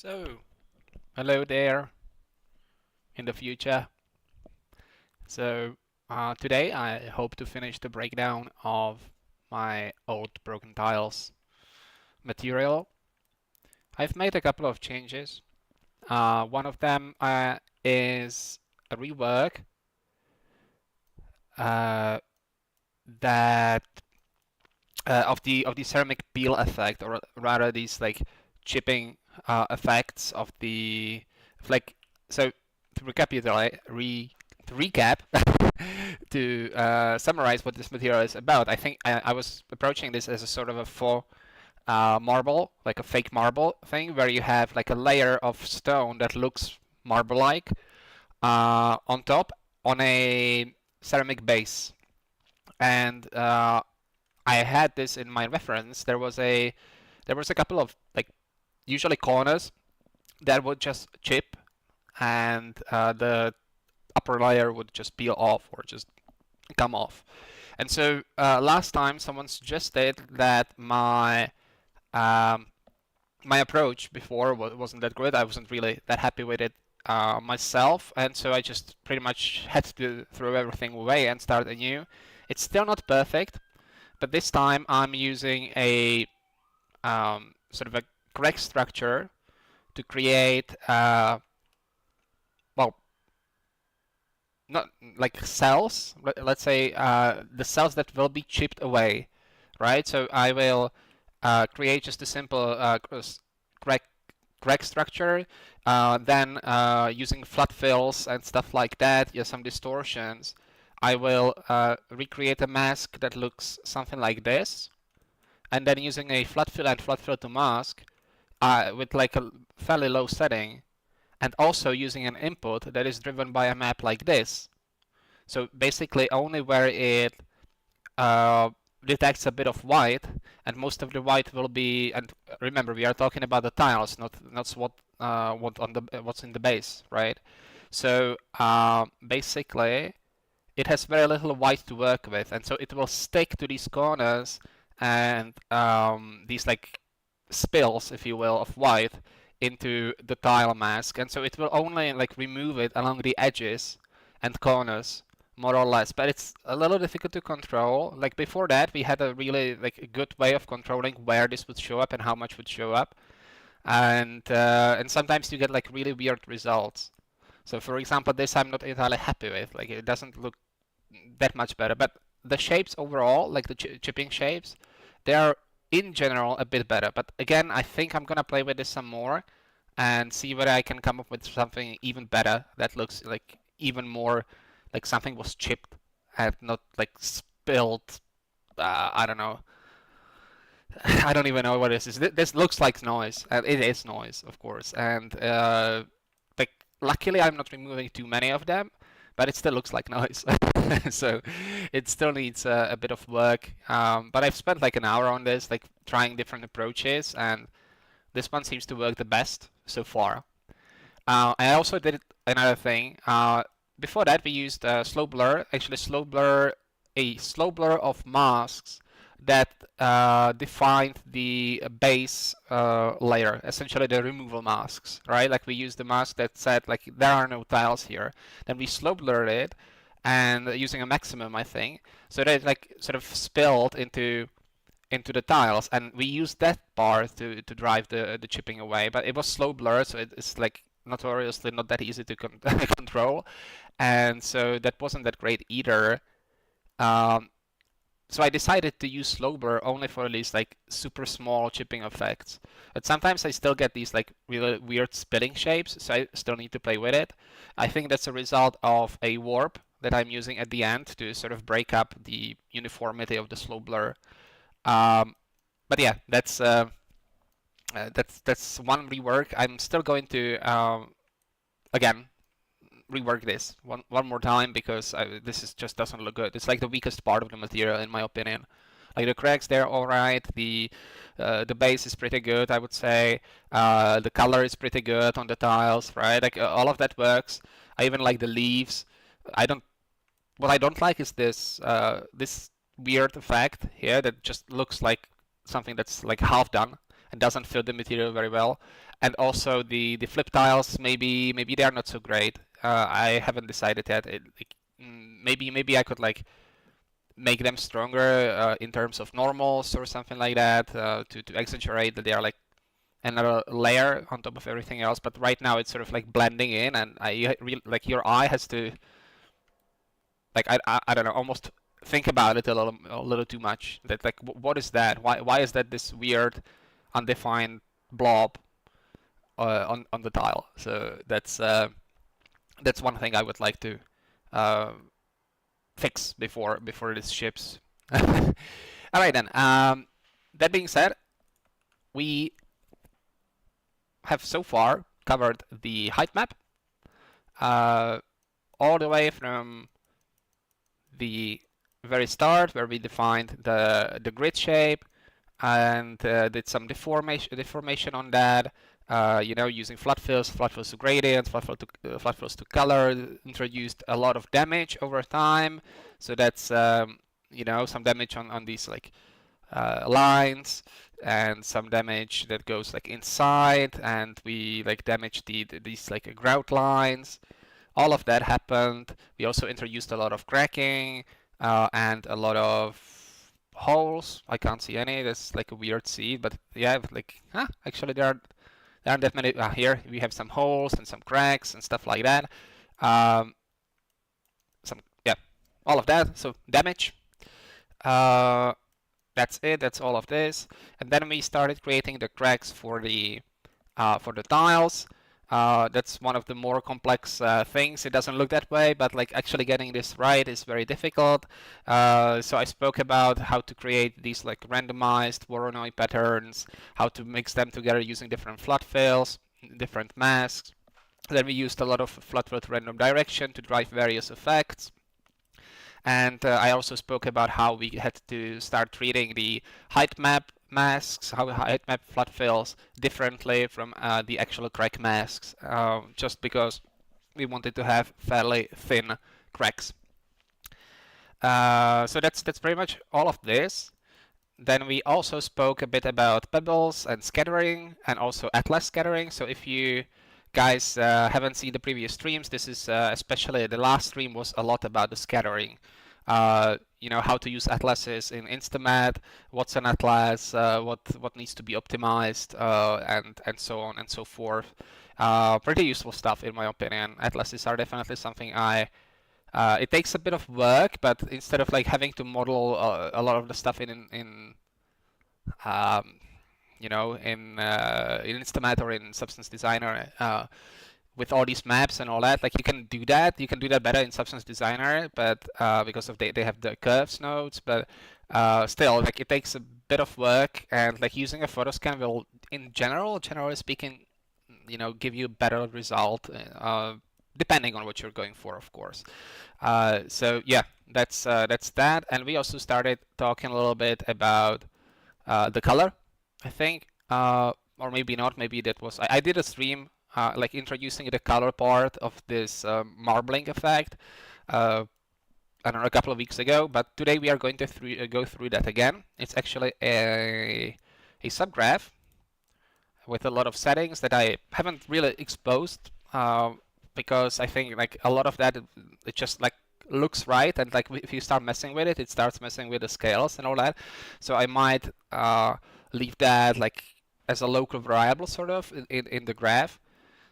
So, hello there in the future. Today I hope to finish the breakdown of my old broken tiles material. I've made a couple of changes. One of them is a rework uh, that of the ceramic peel effect, or rather these like chipping effects of the like. So to recap, to summarize what this material is about, I think I was approaching this as a sort of a faux marble, like a fake marble thing, where you have like a layer of stone that looks marble-like on top on a ceramic base. And I had this in my reference. There was a couple of like usually corners that would just chip, and the upper layer would just peel off or just come off. And so last time someone suggested that um, my approach before wasn't that good. I wasn't really that happy with it myself, and so I just pretty much had to throw everything away and start anew. It's still not perfect, but this time I'm using a sort of a correct structure to create well, not like cells. Let's say the cells that will be chipped away, right? So I will create just a simple correct structure. Then using floodfills and stuff like that, yeah, some distortions, I will recreate a mask that looks something like this. And then using a floodfill and floodfill to mask with like a fairly low setting, and also using an input that is driven by a map like this. So basically only where it detects a bit of white, and most of the white will be, and remember we are talking about the tiles, not what's in the base, right? So basically it has very little white to work with, and so it will stick to these corners and these like spills, if you will, of white into the tile mask, and so it will only like remove it along the edges and corners, more or less. But it's a little difficult to control. Like before that, we had a really like a good way of controlling where this would show up and how much would show up, and sometimes you get like really weird results. So for example, this I'm not entirely happy with. Like it doesn't look that much better, but the shapes overall, like the chipping shapes, they are in general a bit better. But again, I think I'm gonna play with this some more and see whether I can come up with something even better that looks like even more like something was chipped and not like spilled. I don't know. I don't even know what this is. This looks like noise, and it is noise, of course. And like, luckily, I'm not removing too many of them, but it still looks like noise. So it still needs a bit of work. But I've spent like an hour on this, like trying different approaches, and this one seems to work the best so far. I also did another thing. Before that, we used slow blur. Actually, a slow blur of masks that defined the base layer, essentially the removal masks, right? Like we used the mask that said like there are no tiles here. Then we slow blurred it, and using a maximum, I think, so that it like sort of spilled into the tiles, and we used that part to drive the chipping away. But it was slow blur, so it's like notoriously not that easy to control, and so that wasn't that great either. So I decided to use slow blur only for these like super small chipping effects. But sometimes I still get these like really weird spilling shapes, so I still need to play with it. I think that's a result of a warp that I'm using at the end to sort of break up the uniformity of the slow blur. But yeah, that's one rework. I'm still going to again rework this one more time because this is just doesn't look good. It's like the weakest part of the material in my opinion. Like the cracks, they're all right. The base is pretty good, I would say. The color is pretty good on the tiles, right? Like all of that works. I even like the leaves. I don't. What I don't like is this weird effect here that just looks like something that's like half done and doesn't fit the material very well. And also the flip tiles, maybe they are not so great. I haven't decided yet. Maybe I could like make them stronger in terms of normals or something like that, to exaggerate that they are like another layer on top of everything else. But right now it's sort of like blending in, and like your eye has to, like, I don't know, almost think about it a little too much. That like, what is that? Why is that this weird, undefined blob on the tile? So that's one thing I would like to uh, fix before this ships. All right then. That being said, we have so far covered the height map, all the way from the very start, where we defined the grid shape and did some deformation on that. Using floodfills to gradients, floodfills to color, introduced a lot of damage over time. So that's some damage on these like lines, and some damage that goes like inside, and we like damaged these like grout lines. All of that happened. We also introduced a lot of cracking and a lot of holes. I can't see any. That's like a weird seed, but yeah, like actually there aren't that many. Here we have some holes and some cracks and stuff like that. All of that. So damage. That's it. That's all of this. And then we started creating the cracks for the tiles. That's one of the more complex things. It doesn't look that way, but like actually getting this right is very difficult. So I spoke about how to create these like randomized Voronoi patterns, how to mix them together using different flood fills, different masks. Then we used a lot of flood fill random direction to drive various effects. And I also spoke about how we had to start treating the height map masks, how height map flood fills differently from the actual crack masks, just because we wanted to have fairly thin cracks. So that's pretty much all of this. Then we also spoke a bit about Pebbles and scattering, and also Atlas scattering. So if you guys haven't seen the previous streams, this is especially the last stream was a lot about the scattering. How to use atlases in InstaMAT, what's an atlas, what needs to be optimized, and so on and so forth. Pretty useful stuff in my opinion. Atlases are definitely something it takes a bit of work, but instead of like having to model a lot of the stuff in InstaMAT or in Substance Designer, with all these maps and all that, like you can do that. You can do that better in Substance Designer, but because of they have the curves nodes, but still, like it takes a bit of work, and like using a photoscan will, in generally speaking, give you a better result, depending on what you're going for, of course. So yeah, that's that. And we also started talking a little bit about the color, I think, or maybe not. Maybe that was I did a stream like introducing the color part of this marbling effect. I don't know, a couple of weeks ago, but today we are going to go through that again. It's actually a subgraph with a lot of settings that I haven't really exposed, because I think like a lot of that it just like looks right, and like if you start messing with it, it starts messing with the scales and all that. So I might leave that like as a local variable sort of in the graph,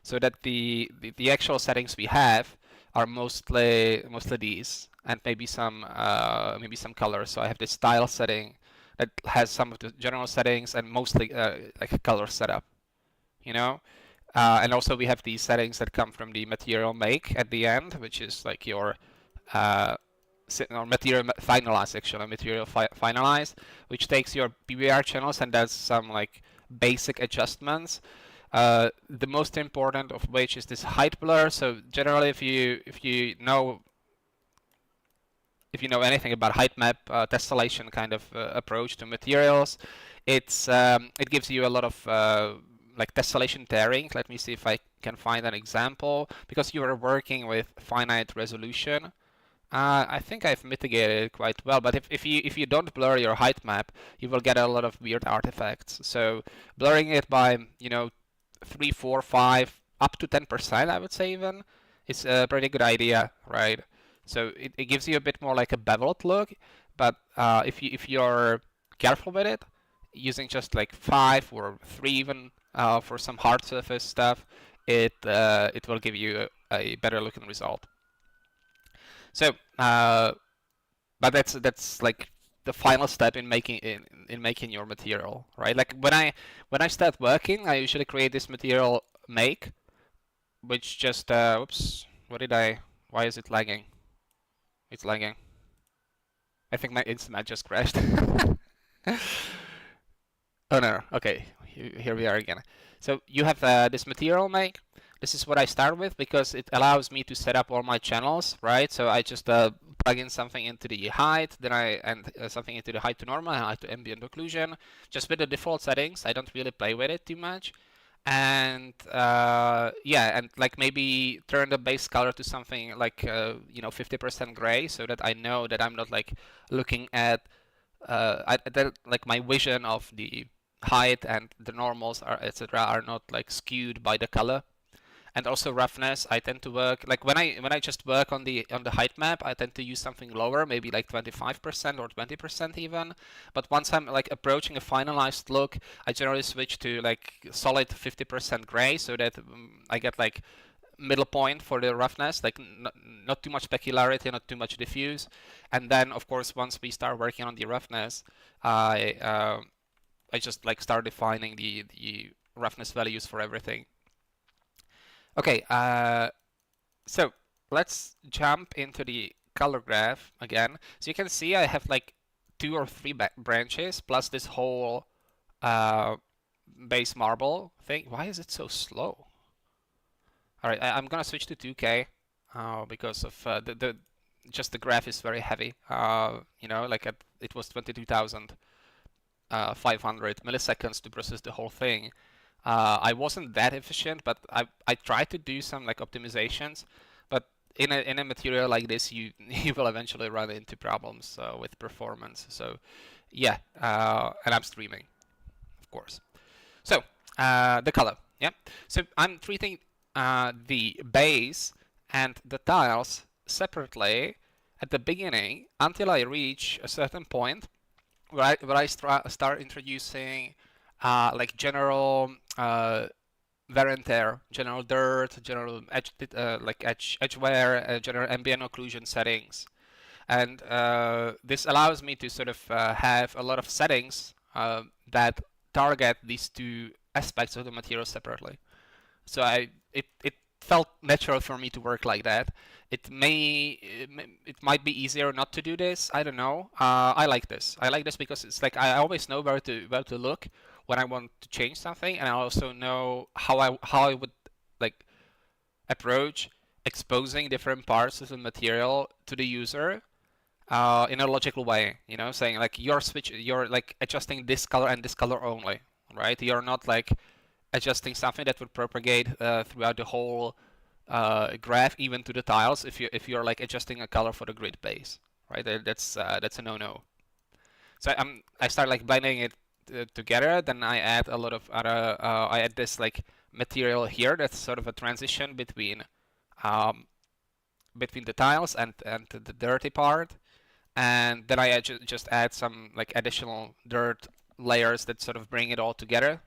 so that the actual settings we have are mostly these, and maybe some colors. So I have this style setting that has some of the general settings and mostly like a color setup, and also we have these settings that come from the material make at the end, which is like your material finalize, actually material finalize, which takes your PBR channels and does some like basic adjustments. The most important of which is this height blur. So generally, if you know anything about height map tessellation kind of approach to materials, it gives you a lot of like tessellation tearing. Let me see if I can find an example, because you are working with finite resolution. I think I've mitigated it quite well, but if you don't blur your height map, you will get a lot of weird artifacts. So blurring it by 3, 4, 5, up to 10%, I would say even, is a pretty good idea, right? So it gives you a bit more like a beveled look, but if you're careful with it, using just like 5 or 3 even for some hard surface stuff, it will give you a better looking result. So, but that's like the final step in making your material, right? Like when I start working, I usually create this material make, which just oops, what did I? Why is it lagging? It's lagging. I think my InstaMAT just crashed. Oh no, okay, here we are again. So you have this material make. This is what I start with because it allows me to set up all my channels, right? So I just plug in something into the height, then something into the height to normal, height to ambient occlusion, just with the default settings. I don't really play with it too much. And yeah, and like maybe turn the base color to something like 50% gray, so that I know that I'm not like looking at like my vision of the height and the normals are etc. are not like skewed by the color. And also roughness, I tend to work like when I just work on the height map, I tend to use something lower, maybe like 25% or 20% even. But once I'm like approaching a finalized look, I generally switch to like solid 50% gray, so that I get like middle point for the roughness, like not too much specularity, not too much diffuse. And then of course once we start working on the roughness, I just like start defining the roughness values for everything. Okay, so let's jump into the color graph again. So you can see I have like 2 or 3 branches plus this whole base marble thing. Why is it so slow? All right, I'm gonna switch to 2K because of just the graph is very heavy. Like it was 22,500 milliseconds to process the whole thing. I wasn't that efficient, but I tried to do some like optimizations. But in a material like this, you will eventually run into problems with performance. So yeah, and I'm streaming, of course. So the color, yeah. So I'm treating the base and the tiles separately at the beginning until I reach a certain point where I start introducing like general wear and tear, general dirt, general edge wear, general ambient occlusion settings, and this allows me to sort of have a lot of settings that target these 2 aspects of the material separately. So it felt natural for me to work like that. It might be easier not to do this. I don't know. I like this. I like this because it's like I always know where to look when I want to change something, and I also know how I would like approach exposing different parts of the material to the user in a logical way. You know, saying like you're like adjusting this color and this color only, right? You're not like adjusting something that would propagate throughout the whole graph, even to the tiles. If you're like adjusting a color for the grid base, right? That's a no-no. So I start like blending it together. Then I add a lot of other. I add this like material here. That's sort of a transition between the tiles and the dirty part. And then I just add some like additional dirt layers that sort of bring it all together.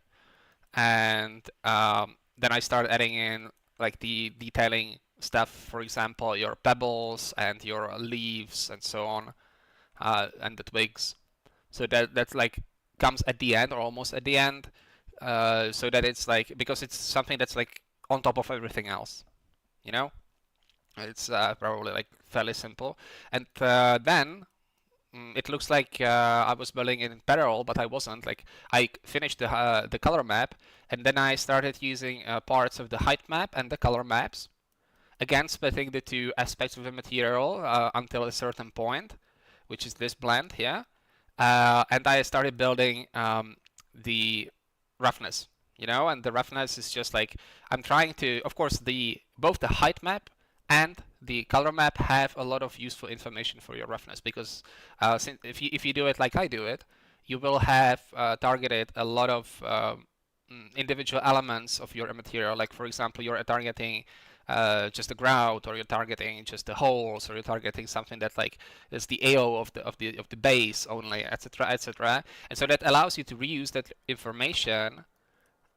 And then I start adding in like the detailing stuff, for example, your pebbles and your leaves and so on, and the twigs. So that's like comes at the end or almost at the end, so that it's like because it's something that's like on top of everything else, you know. It's probably like fairly simple, and then it looks like I was building it in parallel, but I wasn't. Like I finished the color map, and then I started using parts of the height map and the color maps. Again, splitting the 2 aspects of the material until a certain point, which is this blend here. And I started building the roughness, and the roughness is just like I'm trying to, of course, both the height map and the color map have a lot of useful information for your roughness because if you do it like I do it, you will have targeted a lot of individual elements of your material. Like for example, you're targeting just the grout, or you're targeting just the holes, or you're targeting something that like is the AO of the base only, etc., etc. And so that allows you to reuse that information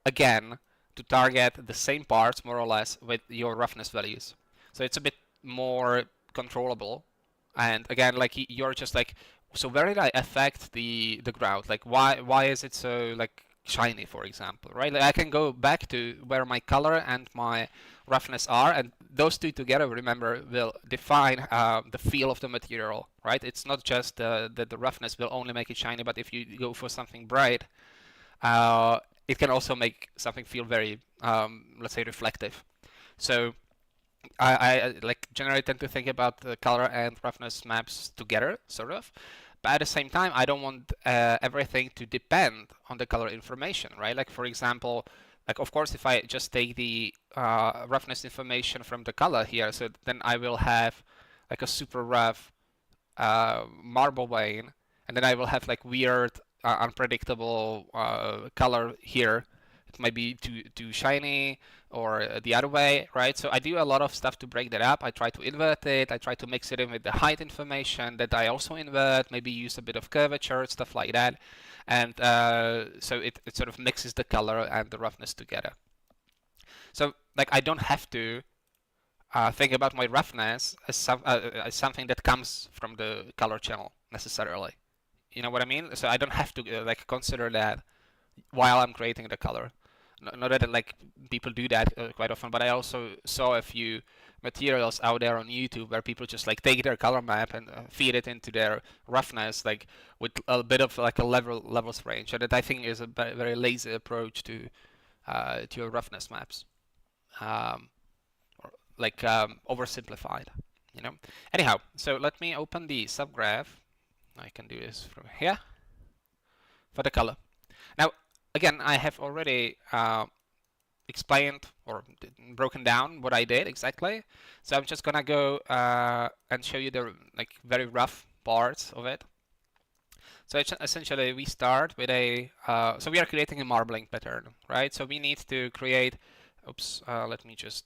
again to target the same parts more or less with your roughness values. So it's a bit more controllable. And again, like you're just like, so where did I affect the grout? Like why is it so like shiny, for example, right? Like I can go back to where my color and my roughness are, and those two together, remember, will define the feel of the material, right? It's not just that the roughness will only make it shiny, but if you go for something bright, it can also make something feel very, let's say, reflective. So I like generally tend to think about the color and roughness maps together, sort of. But at the same time, I don't want everything to depend on the color information, right? Like for example, like of course, if I just take the roughness information from the color here, so then I will have like a super rough marble vein, and then I will have like weird, unpredictable color here. It might be too shiny, or the other way, right? So I do a lot of stuff to break that up. I try to invert it. I try to mix it in with the height information that I also invert. Maybe use a bit of curvature, stuff like that, and so it sort of mixes the color and the roughness together. So like I don't have to think about my roughness as something that comes from the color channel necessarily. You know what I mean? So I don't have to like consider that while I'm creating the color. Not that like people do that quite often, but I also saw a few materials out there on YouTube where people just like take their color map and feed it into their roughness, like with a bit of like a levels range. And that I think is a very lazy approach to your roughness maps. Um, like oversimplified, you know. Anyhow, so let me open the subgraph. I can do this from here for the color. Now, again, I have already explained or broken down what I did exactly. So I'm just gonna go and show you the like very rough parts of it. So essentially, we start with a so we are creating a marbling pattern, right? So we need to create. Oops, let me just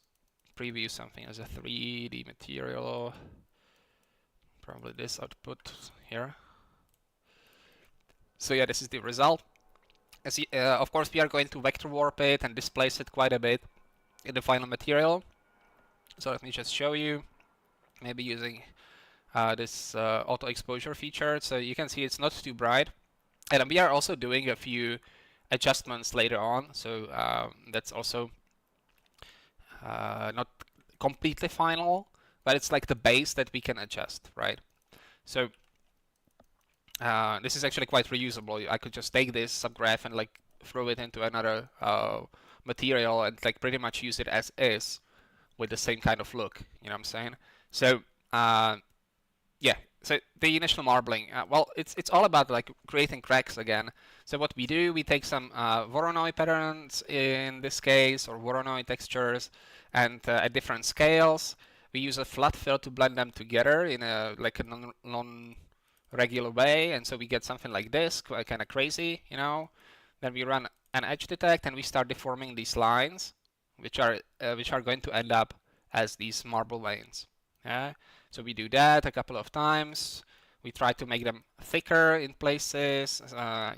preview something as a 3D material. Probably this output here. So yeah, this is the result. As of course, we are going to vector warp it and displace it quite a bit in the final material. So let me just show you, maybe using this auto exposure feature. So you can see it's not too bright. And we are also doing a few adjustments later on. So that's also not completely final, but it's like the base that we can adjust, right? So this is actually quite reusable. I could just take this subgraph and like throw it into another material and like pretty much use it as is with the same kind of look. You know what I'm saying? So yeah. So the initial marbling, well, it's all about like creating cracks again. So what we do, we take some Voronoi patterns in this case, or Voronoi textures, and at different scales. We use a floodfill to blend them together in a like a non-regular way, and so we get something like this, kind of crazy, you know. Then we run an edge detect, and we start deforming these lines, which are going to end up as these marble veins. Yeah. So we do that a couple of times. We try to make them thicker in places,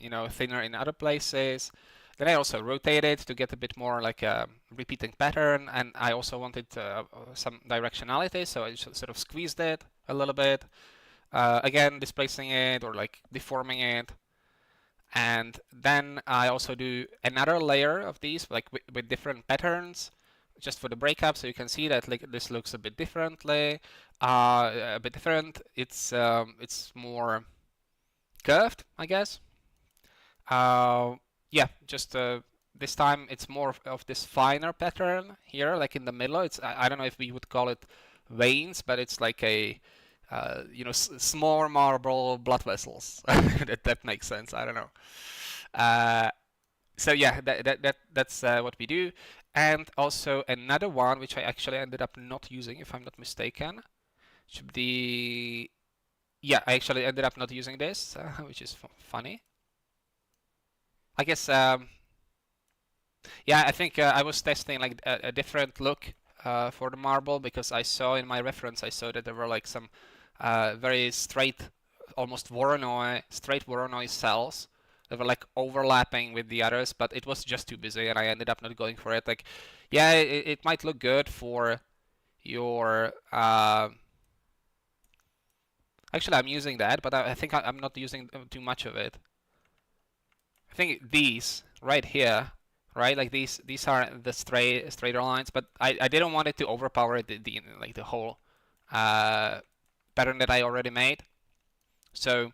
you know, thinner in other places. Then I also rotate it to get a bit more like a repeating pattern, and I also wanted some directionality, so I just sort of squeezed it a little bit. Again, displacing it or like deforming it. And then I also do another layer of these, like with different patterns, just for the breakup, so you can see that like this looks a bit differently, a bit different. It's more curved, I guess. Yeah, just this time it's more of this finer pattern here, like in the middle. It's I don't know if we would call it veins, but it's like a you know, small marble blood vessels. that makes sense. I don't know. So yeah, that's what we do. And also another one, which I actually ended up not using, if I'm not mistaken, should be, yeah, I actually ended up not using this, which is funny. I guess Yeah, I think I was testing like a different look for the marble because I saw in my reference I saw that there were like some very straight, almost Voronoi, straight Voronoi cells that were like overlapping with the others, but it was just too busy and I ended up not going for it. Like, yeah, it might look good for your. Actually, I'm using that, but I think I'm not using too much of it. I think these right here, right? Like these are the straighter lines, but I didn't want it to overpower the like the whole uh, pattern that I already made. So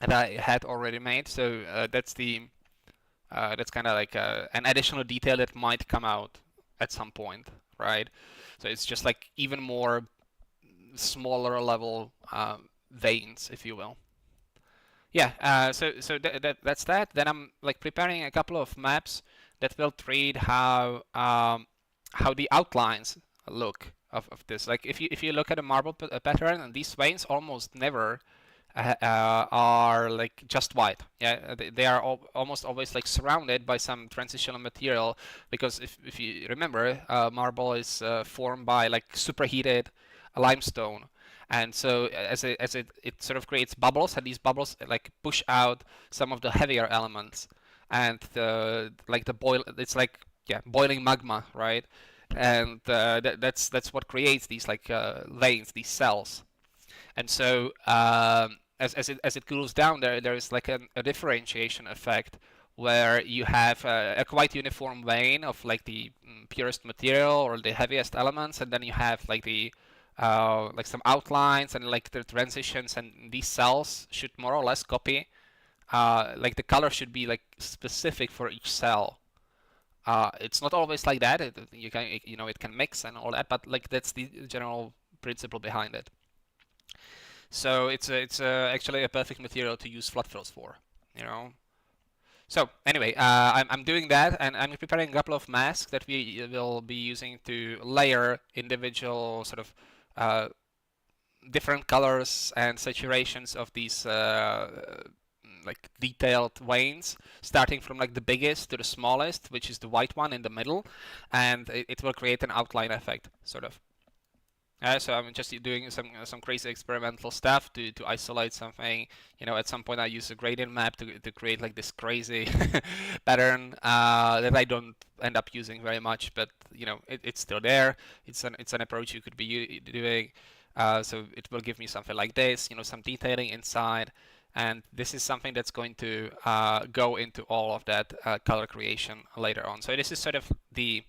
that I had already made. So that's kind of like an additional detail that might come out at some point, right? So it's just like even more smaller level veins, if you will. Yeah, so that's that. Then I'm like preparing a couple of maps that will treat how the outlines look of this. Like if you look at a marble pattern, and these veins almost never are like just white. Yeah, they are almost always like surrounded by some transitional material because if you remember, marble is formed by like superheated limestone. And so it sort of creates bubbles, and these bubbles like push out some of the heavier elements, and the boil. It's like yeah, boiling magma, right? And that's what creates these like veins, these cells. And so as it cools down, there is like a differentiation effect where you have a quite uniform vein of like the purest material or the heaviest elements, and then you have like the like some outlines and like the transitions, and these cells should more or less copy. Like the color should be like specific for each cell. It's not always like that. You can it can mix and all that, but like that's the general principle behind it. So it's actually a perfect material to use floodfills for, you know. So anyway, I'm doing that, and I'm preparing a couple of masks that we will be using to layer individual sort of different colors and saturations of these like detailed veins, starting from like the biggest to the smallest, which is the white one in the middle, and it will create an outline effect, sort of. So I'm just doing some crazy experimental stuff to isolate something. At some point I use a gradient map to create like this crazy pattern that I don't end up using very much, but it's still there. It's an approach you could be doing. So it will give me something like this, some detailing inside, and this is something that's going to go into all of that color creation later on. So this is sort of the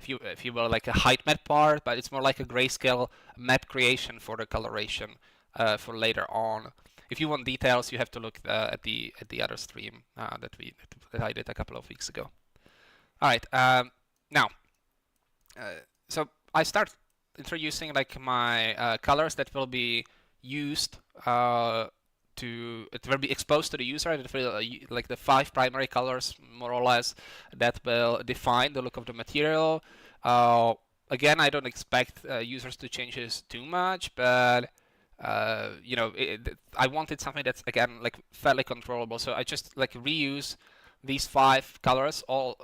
if you will, like a height map part, but it's more like a grayscale map creation for the coloration for later on. If you want details, you have to look at the other stream that I did a couple of weeks ago. All right, now, so I start introducing like my colors that will be used it will be exposed to the user, and it will like the 5 primary colors more or less that will define the look of the material. Again, I don't expect users to change this too much, but I wanted something that's again like fairly controllable, so I just like reuse these 5 colors all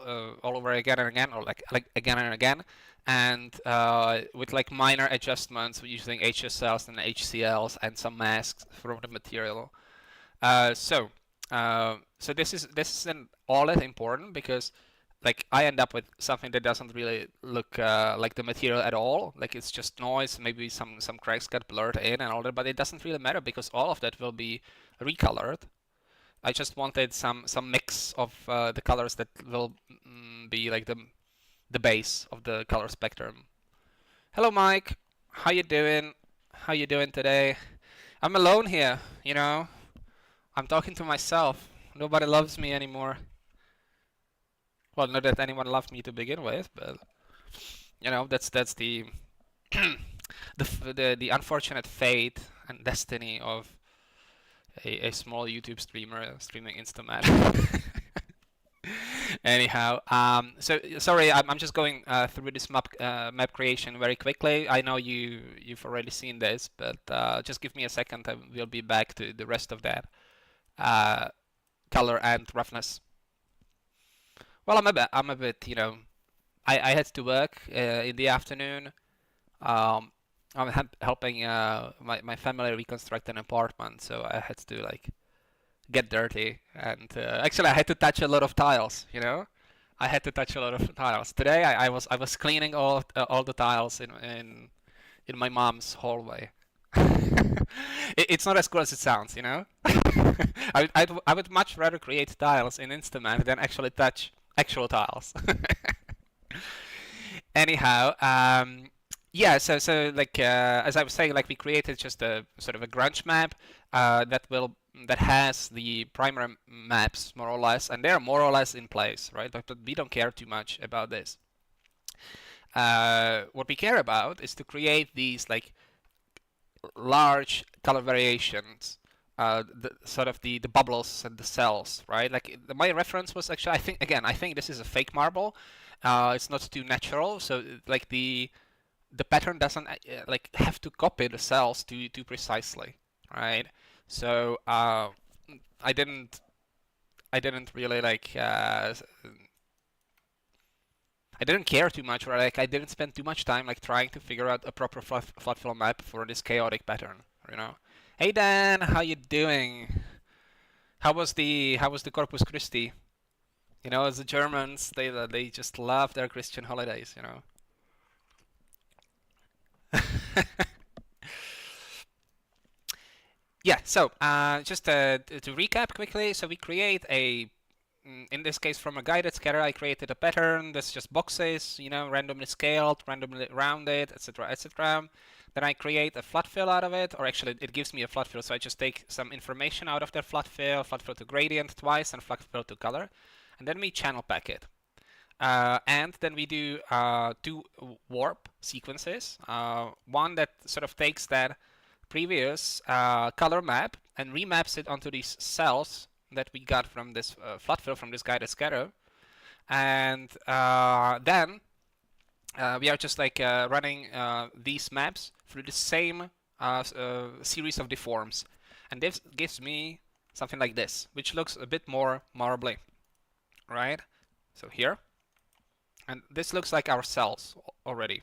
over again and again, or like again and again, and with like minor adjustments using HSLs and HCLs and some masks from the material. So this isn't all that important because like I end up with something that doesn't really look like the material at all. Like it's just noise, maybe some cracks got blurred in and all that, but it doesn't really matter because all of that will be recolored. I just wanted some mix of the colors that will be like the base of the color spectrum. Hello, Mike. How you doing? How you doing today? I'm alone here, I'm talking to myself. Nobody loves me anymore. Well, not that anyone loved me to begin with, but that's the the unfortunate fate and destiny of a small YouTube streamer streaming InstaMAT. Anyhow, so sorry, I'm just going through this map creation very quickly. I know you've already seen this, but just give me a second. We'll be back to the rest of that color and roughness. Well, I'm a bit, I had to work in the afternoon. Um, I'm helping my family reconstruct an apartment, so I had to like get dirty, and actually I had to touch a lot of tiles. I had to touch a lot of tiles. Today I was cleaning all the tiles in my mom's hallway. It's not as cool as it sounds. I would much rather create tiles in InstaMAT than actually touch actual tiles. Anyhow, yeah. So like as I was saying, like we created just a sort of a grunge map that has the primary maps more or less, and they're more or less in place, right? But we don't care too much about this. What we care about is to create these like large color variations, sort of the bubbles and the cells, right? Like my reference was actually, I think this is a fake marble. It's not too natural, so like the pattern doesn't like have to copy the cells too precisely, right? So I didn't I didn't really like I didn't care too much, or like I didn't spend too much time like trying to figure out a proper floodfill map for this chaotic pattern. Hey Dan, how you doing? How was the Corpus Christi? As the Germans, they just love their Christian holidays. Yeah, so just to recap quickly, so we create in this case from a guided scatter, I created a pattern that's just boxes, randomly scaled, randomly rounded, etc., etc. Then I create a floodfill out of it, or actually it gives me a floodfill, so I just take some information out of that floodfill to gradient twice, and floodfill to color, and then we channel pack it. And then we do two warp sequences. One that sort of takes that previous color map and remaps it onto these cells that we got from this floodfill, from this guided scatter. And then we are just like running these maps through the same series of deforms. And this gives me something like this, which looks a bit more marbly, right? So here. And this looks like our cells already.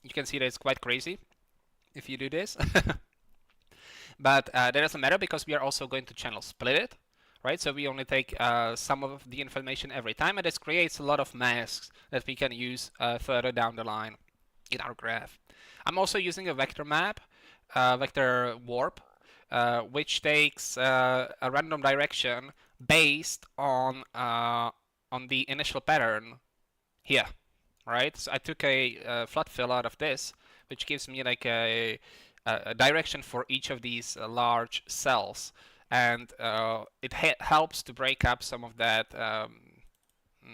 You can see that it's quite crazy if you do this. But that doesn't matter because we are also going to channel split it, right? So we only take some of the information every time, and this creates a lot of masks that we can use further down the line in our graph. I'm also using a vector map, vector warp, which takes a random direction based on the initial pattern here, right? So I took a floodfill out of this, which gives me like a direction for each of these large cells, and it helps to break up some of that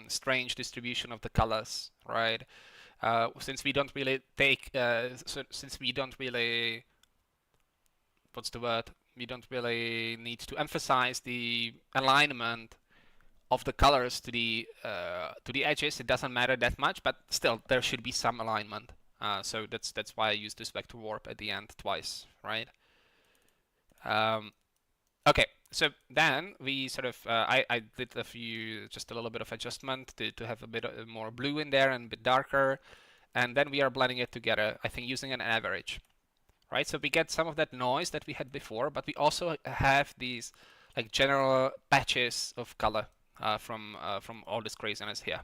strange distribution of the colors, right? Since we don't really what's the word? We don't really need to emphasize the alignment of the colors to the edges. It doesn't matter that much, but still there should be some alignment. So that's why I use this vector warp at the end twice, right? Okay, so then we sort of I did just a little bit of adjustment to have a bit more blue in there and a bit darker, and then we are blending it together, I think using an average, right? So we get some of that noise that we had before, but we also have these like general patches of color from all this craziness here.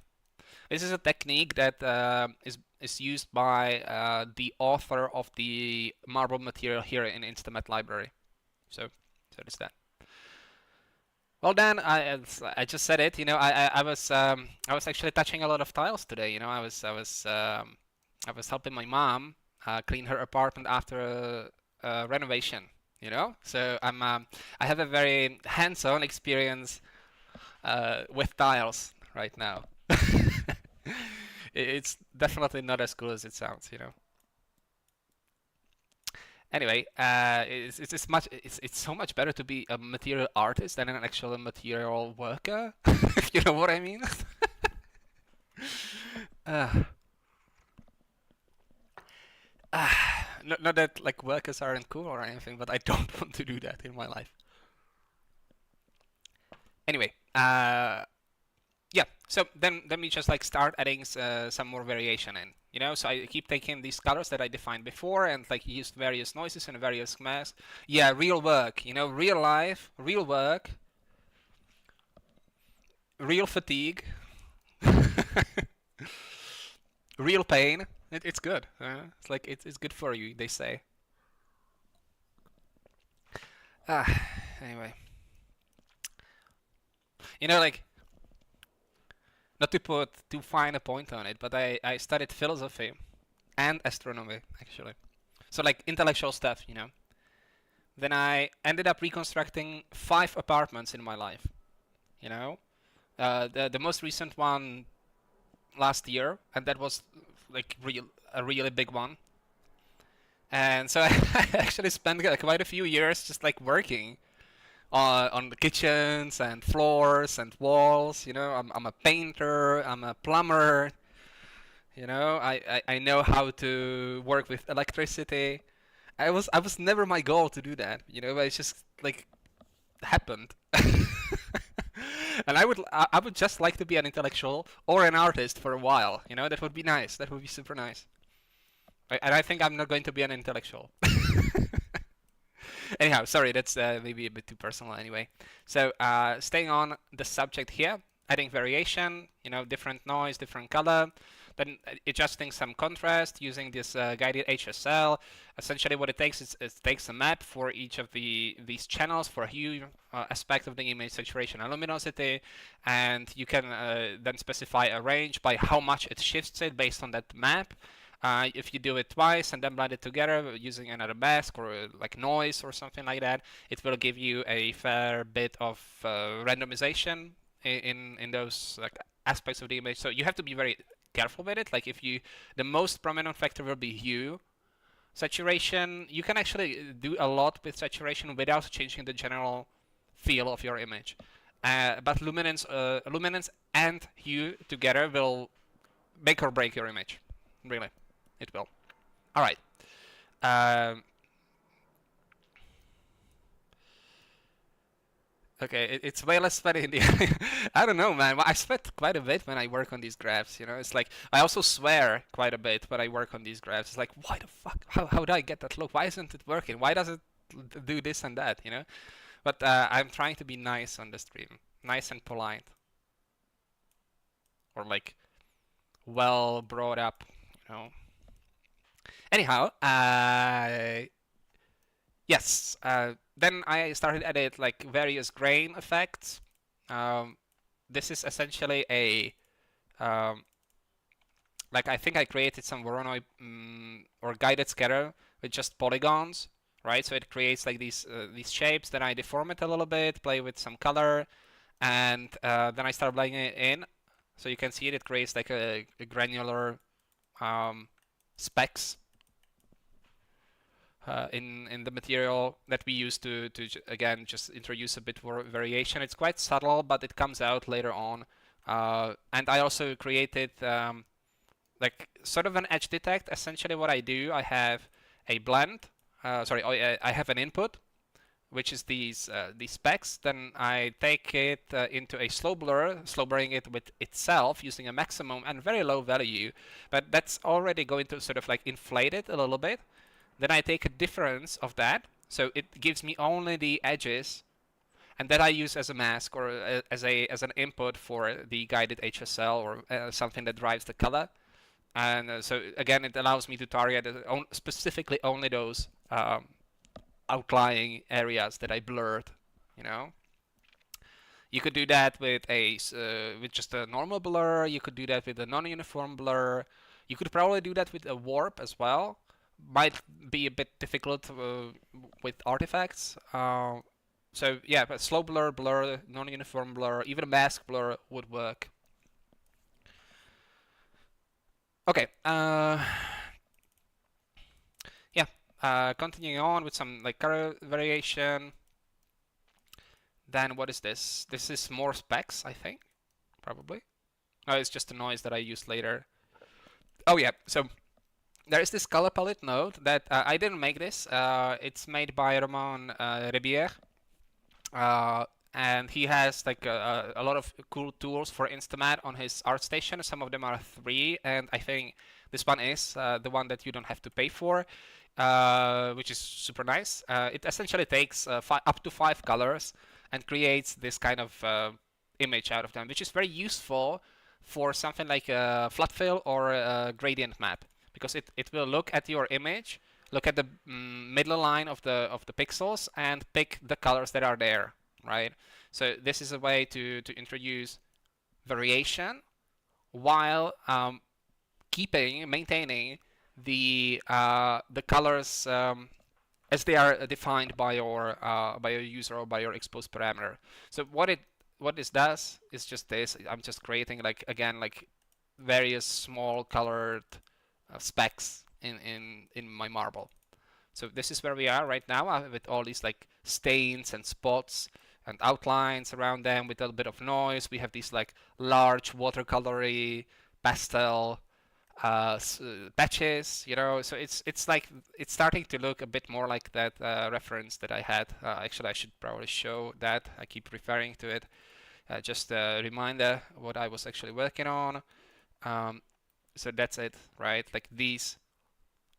This is a technique that is used by the author of the marble material here in InstaMAT library. So that's that. Well, Dan, I just said it. I was actually touching a lot of tiles today. I was helping my mom clean her apartment after a renovation. So I have a very hands-on experience with tiles right now. It's definitely not as cool as it sounds. Anyway, it's so much better to be a material artist than an actual material worker. If you know what I mean. uh, not that like workers aren't cool or anything, but I don't want to do that in my life. Anyway, yeah, so then let me just like start adding some more variation in. You know, so I keep taking these colors that I defined before and like use various noises and various masks. Yeah, real work. You know, real life, real work, real fatigue, real pain. It's good. It's like it's good for you. They say. Anyway, you know, like not to put too fine a point on it, but I studied philosophy and astronomy actually. So like intellectual stuff, you know. Then I ended up reconstructing 5 apartments in my life. You know, the most recent one last year, and that was like a really big one. And so I actually spent quite a few years just like working on the kitchens and floors and walls. You know, I'm a painter, I'm a plumber. You know, I know how to work with electricity. I was never my goal to do that. You know, but it's just like happened. And I would just like to be an intellectual or an artist for a while. You know, that would be nice. That would be super nice. And I think I'm not going to be an intellectual. Anyhow, sorry, that's maybe a bit too personal anyway. So staying on the subject here, adding variation, you know, different noise, different color, then adjusting some contrast using this guided HSL. Essentially what it takes is it takes a map for each of these channels for hue, aspect of the image, saturation and luminosity, and you can then specify a range by how much it shifts it based on that map. If you do it twice and then blend it together using another mask or like noise or something like that, it will give you a fair bit of randomization in those like aspects of the image. So you have to be very careful with it. Like if you, the most prominent factor will be hue. Saturation, you can actually do a lot with saturation without changing the general feel of your image. But luminance and hue together will make or break your image. Really. It will. All right. Um, okay, it's way less sweaty in the I don't know, man. I sweat quite a bit when I work on these graphs. You know, it's like I also swear quite a bit when I work on these graphs. It's like, why the fuck? How did I get that look? Why isn't it working? Why does it do this and that? You know. But I'm trying to be nice on the stream, nice and polite, or like well brought up. You know. Anyhow, yes. Then I started edit like various grain effects. Um, this is essentially a like I think I created some Voronoi or guided scatter with just polygons, right? So it creates like these shapes. Then I deform it a little bit, play with some color, and then I start blending it in. So you can see it. It creates like a granular specks in the material that we use to again just introduce a bit more variation. It's quite subtle, but it comes out later on. And I also created like sort of an edge detect. Essentially, what I do, I have a blend. Sorry, I have an input, which is these specs. Then I take it into a slow blur, slow blurring it with itself using a maximum and very low value. But that's already going to sort of like inflate it a little bit. Then I take a difference of that, so it gives me only the edges, and that I use as a mask or as an input for the guided HSL or something that drives the color. And so again, it allows me to target specifically only those outlying areas that I blurred. You know, you could do that with with just a normal blur. You could do that with a non-uniform blur. You could probably do that with a warp as well. Might be a bit difficult with artifacts. So yeah, but slow blur, blur, non-uniform blur, even a mask blur would work. Okay. Yeah. Continuing on with some like color variation. Then what is this? This is more specs, I think, probably. No, it's just a noise that I used later. Oh yeah. So there is this color palette node that I didn't make this. It's made by Roman Ribier. and he has like a lot of cool tools for InstaMAT on his ArtStation. Some of them are free, and I think this one is the one that you don't have to pay for, which is super nice. It essentially takes up to 5 colors and creates this kind of image out of them, which is very useful for something like a floodfill or a gradient map, because it will look at your image, look at the middle line of the pixels, and pick the colors that are there, right? So this is a way to introduce variation while maintaining the colors as they are defined by your user or by your exposed parameter. So what this does is just this. I'm just creating like again like various small colored specks in my marble. So this is where we are right now with all these like stains and spots and outlines around them with a little bit of noise. We have these like large watercolory pastel patches, you know. So it's like it's starting to look a bit more like that reference that I had. Actually, I should probably show that. I keep referring to it. Just a reminder what I was actually working on. So that's it, right? Like these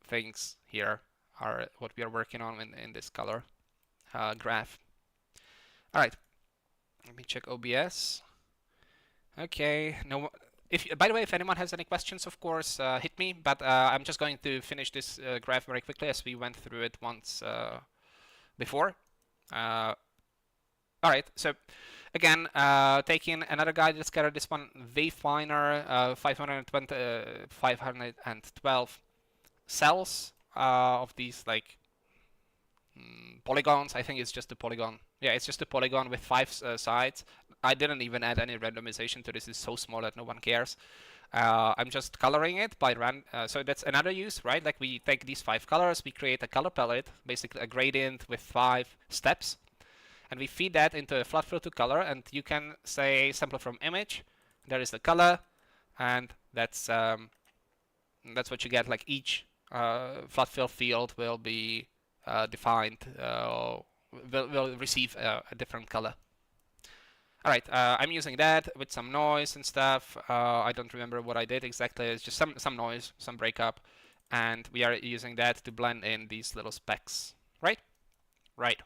things here are what we are working on in this color graph. All right, let me check OBS. Okay, no. If by the way, if anyone has any questions, of course, hit me. But I'm just going to finish this graph very quickly as we went through it once before. All right, so again, taking another guided scatter, this one way finer, 512 cells of these like polygons. I think it's just a polygon. Yeah, it's just a polygon with 5 sides. I didn't even add any randomization to this. It's so small that no one cares. I'm just coloring it by so that's another use, right? Like we take these 5 colors, we create a color palette, basically a gradient with 5 steps, and we feed that into a floodfill to color, and you can say sample from image. There is the color, and that's what you get. Like each floodfill field will be defined, will receive a different color. All right, I'm using that with some noise and stuff. I don't remember what I did exactly. It's just some noise, some breakup, and we are using that to blend in these little specks. Right? Right.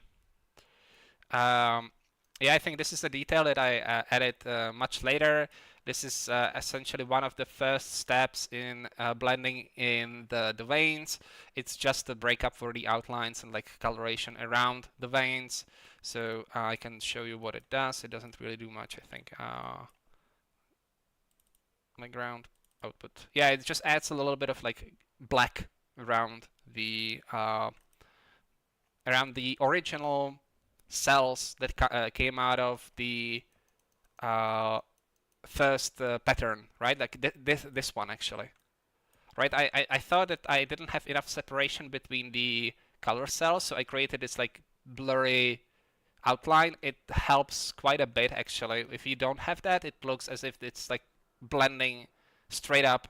Yeah, I think this is a detail that I added much later. This is essentially one of the first steps in blending in the veins. It's just a breakup for the outlines and like coloration around the veins. So I can show you what it does. It doesn't really do much, I think. My ground output. Yeah, it just adds a little bit of like black around the original cells that came out of the first pattern, right? Like this one actually, right? I thought that I didn't have enough separation between the color cells, so I created this like blurry outline. It helps quite a bit actually. If you don't have that, it looks as if it's like blending straight up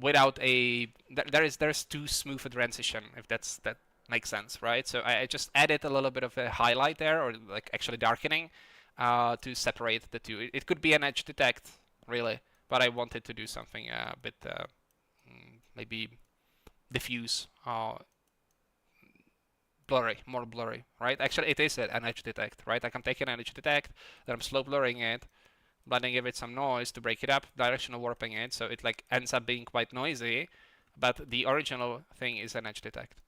without a there's too smooth a transition, if that makes sense, right? So I just added a little bit of a highlight there, or like actually darkening, to separate the two. It could be an edge detect, really, but I wanted to do something a bit maybe diffuse, blurry, more blurry, right? Actually, it is an edge detect, right? I can take an edge detect, then I'm slow blurring it, blending it with some noise to break it up, directional warping it, so it like ends up being quite noisy, but the original thing is an edge detect.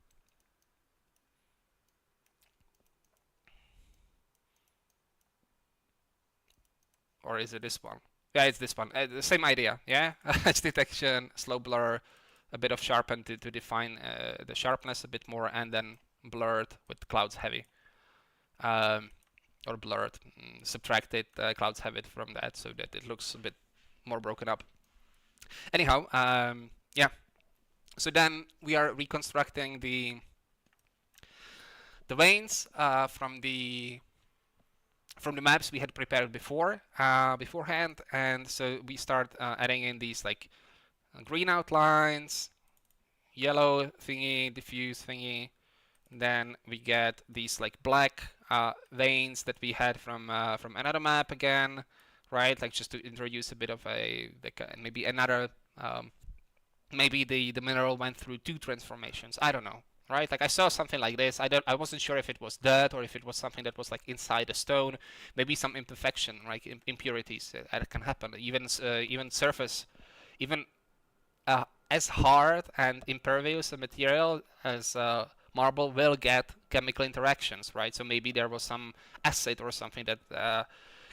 Or is it this one? Yeah, it's this one. The same idea, yeah? Edge detection, slow blur, a bit of sharpen to define the sharpness a bit more, and then blurred with clouds heavy. Or blurred, subtracted clouds heavy from that so that it looks a bit more broken up. Anyhow, yeah. So then we are reconstructing the veins from the maps we had prepared beforehand, and so we start adding in these like green outlines, yellow thingy, diffuse thingy, Then we get these like black veins that we had from another map again, right? Like just to introduce a bit of a like maybe another maybe the mineral went through two transformations. I don't know, right? Like I saw something like this. I wasn't sure if it was dirt or if it was something that was like inside a stone. Maybe some imperfection, like impurities that can happen. Even surface, even as hard and impervious a material as marble will get chemical interactions, right? So maybe there was some acid or something that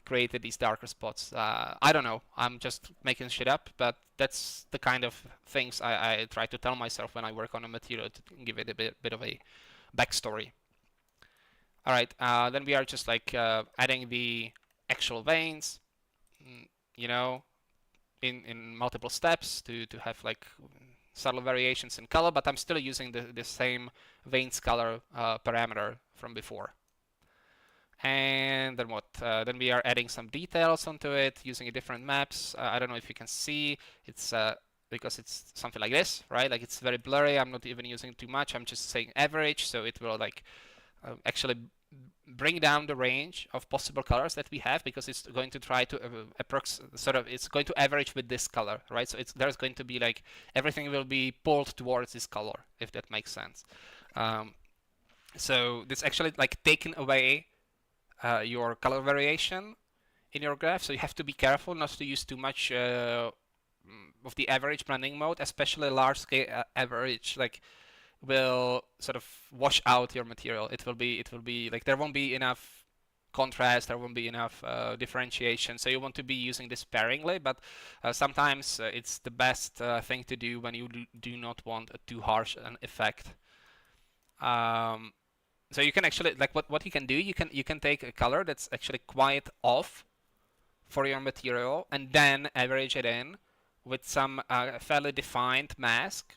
created these darker spots. I don't know. I'm just making shit up, but that's the kind of things I try to tell myself when I work on a material to give it a bit of a backstory. All right, then we are just like adding the actual veins, you know, in multiple steps to have like subtle variations in color, but I'm still using the same veins color parameter from before. And then what? Then we are adding some details onto it using different maps. I don't know if you can see. It's because it's something like this, right? Like it's very blurry. I'm not even using too much. I'm just saying average, so it will like actually bring down the range of possible colors that we have, because it's going to try to it's going to average with this color, right? So there's going to be like everything will be pulled towards this color, if that makes sense. So this actually like taken away your color variation in your graph, so you have to be careful not to use too much of the average blending mode, especially large scale average like will sort of wash out your material. It will be like there won't be enough contrast, there won't be enough differentiation, so you want to be using this sparingly, but sometimes it's the best thing to do when you do not want a too harsh an effect. So you can actually like what you can do, you can take a color that's actually quite off for your material and then average it in with some fairly defined mask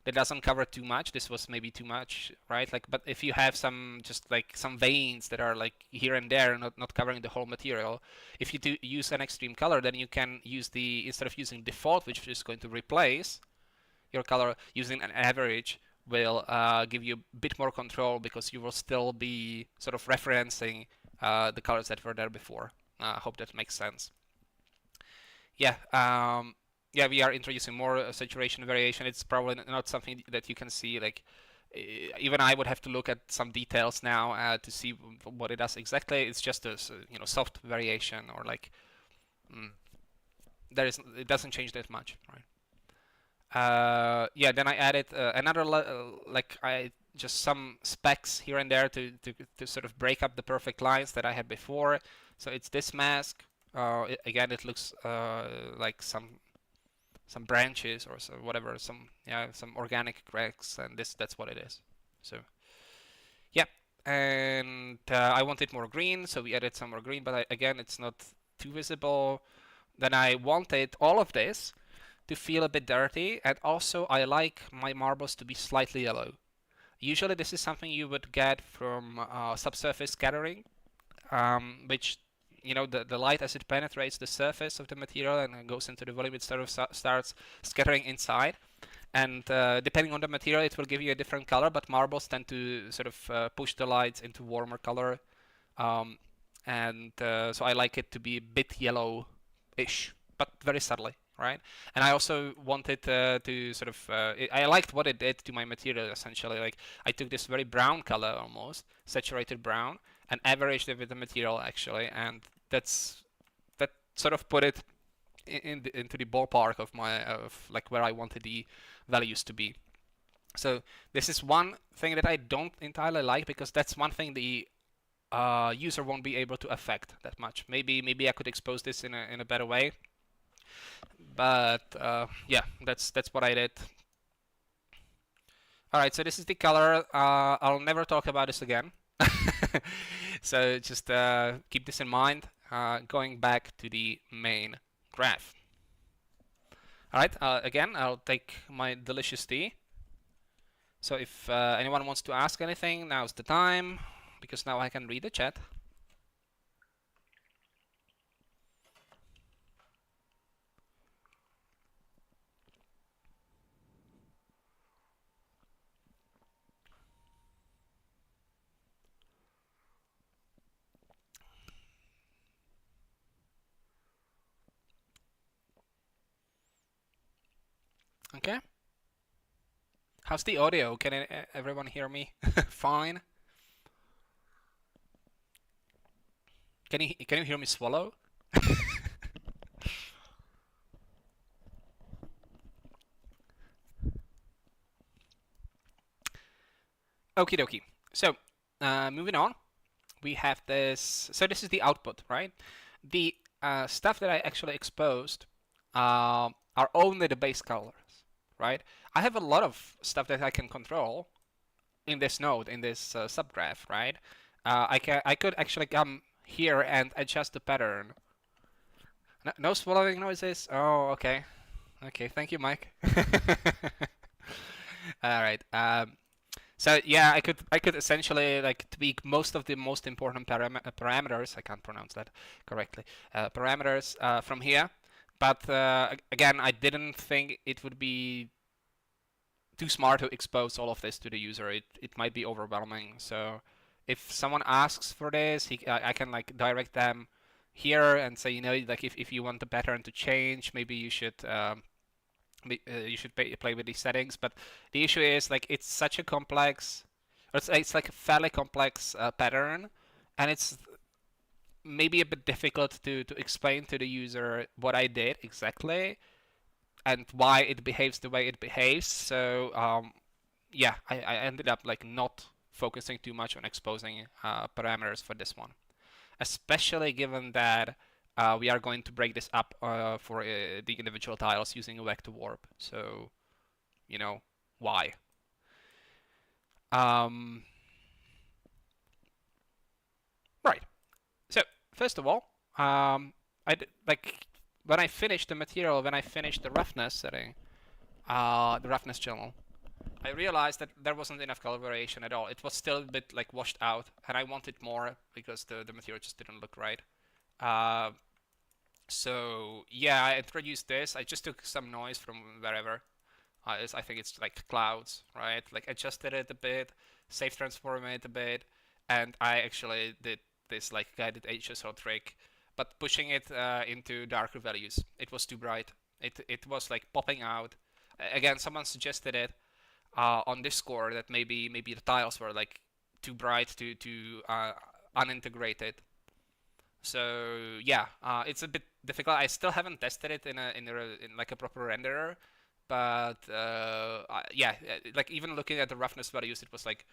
that doesn't cover too much. This was maybe too much, right? Like, but if you have some just like some veins that are like here and there, not covering the whole material, if you do use an extreme color, then you can use instead of using default, which is going to replace your color, using an average will give you a bit more control, because you will still be sort of referencing the colors that were there before. I hope that makes sense. Yeah, yeah, we are introducing more saturation variation. It's probably not something that you can see. Like, even I would have to look at some details now to see what it does exactly. It's just a soft variation, or like it doesn't change that much, right? Yeah, then I added another like I just some specs here and there to sort of break up the perfect lines that I had before. So it's this mask. Again, it looks like some branches or whatever, some organic cracks, and that's what it is. So yeah, and I wanted more green, so we added some more green, but again, it's not too visible. Then I wanted all of this to feel a bit dirty, and also I like my marbles to be slightly yellow. Usually this is something you would get from subsurface scattering, which the light, as it penetrates the surface of the material and goes into the volume, it sort of starts scattering inside, and depending on the material it will give you a different color, but marbles tend to sort of push the lights into warmer color, and so I like it to be a bit yellow-ish, but very subtly, right? And I also wanted to sort of I liked what it did to my material. Essentially, like I took this very brown color, almost saturated brown, and averaged it with the material actually, and that sort of put it into the ballpark of like where I wanted the values to be. So this is one thing that I don't entirely like, because that's one thing the user won't be able to affect that much. Maybe I could expose this in a better way, but yeah, that's what I did. All right, so this is the color. I'll never talk about this again. So just keep this in mind. Going back to the main graph. All right, again, I'll take my delicious tea. So if anyone wants to ask anything, now's the time, because now I can read the chat. Okay. How's the audio? Can everyone hear me? Fine. Can you hear me swallow? Okie dokie. So, moving on, we have this. So this is the output, right? The stuff that I actually exposed are only the base colors, right? I have a lot of stuff that I can control in this node, in this subgraph, right? I could actually come here and adjust the pattern. No swallowing noises. Oh, okay. Okay, thank you, Mike. All right. So yeah, I could essentially like tweak most of the most important parameters. I can't pronounce that correctly. Parameters from here, but again, I didn't think it would be too smart to expose all of this to the user. It might be overwhelming. So if someone asks for this, I can like direct them here and say, like if you want the pattern to change, maybe you should play with these settings. But the issue is like it's such a complex, or it's like a fairly complex pattern, and it's maybe a bit difficult to explain to the user what I did exactly and why it behaves the way it behaves. So yeah, I ended up like not focusing too much on exposing parameters for this one, especially given that we are going to break this up for the individual tiles using a vector warp. So, why? Um, right. So, first of all, like when I finished the material, when I finished the roughness setting, the roughness channel, I realized that there wasn't enough color variation at all. It was still a bit like washed out, and I wanted more because the material just didn't look right. Uh, So yeah, I introduced this. I just took some noise from wherever. I think it's like clouds, right? Like adjusted it a bit, safe transform it a bit, and I actually did this like guided HSO trick, but pushing it into darker values. It was too bright. It was like popping out. Again, someone suggested it on Discord that maybe the tiles were like too bright, too unintegrated. So yeah, it's a bit difficult. I still haven't tested it in like a proper renderer, but yeah, like even looking at the roughness values, it was like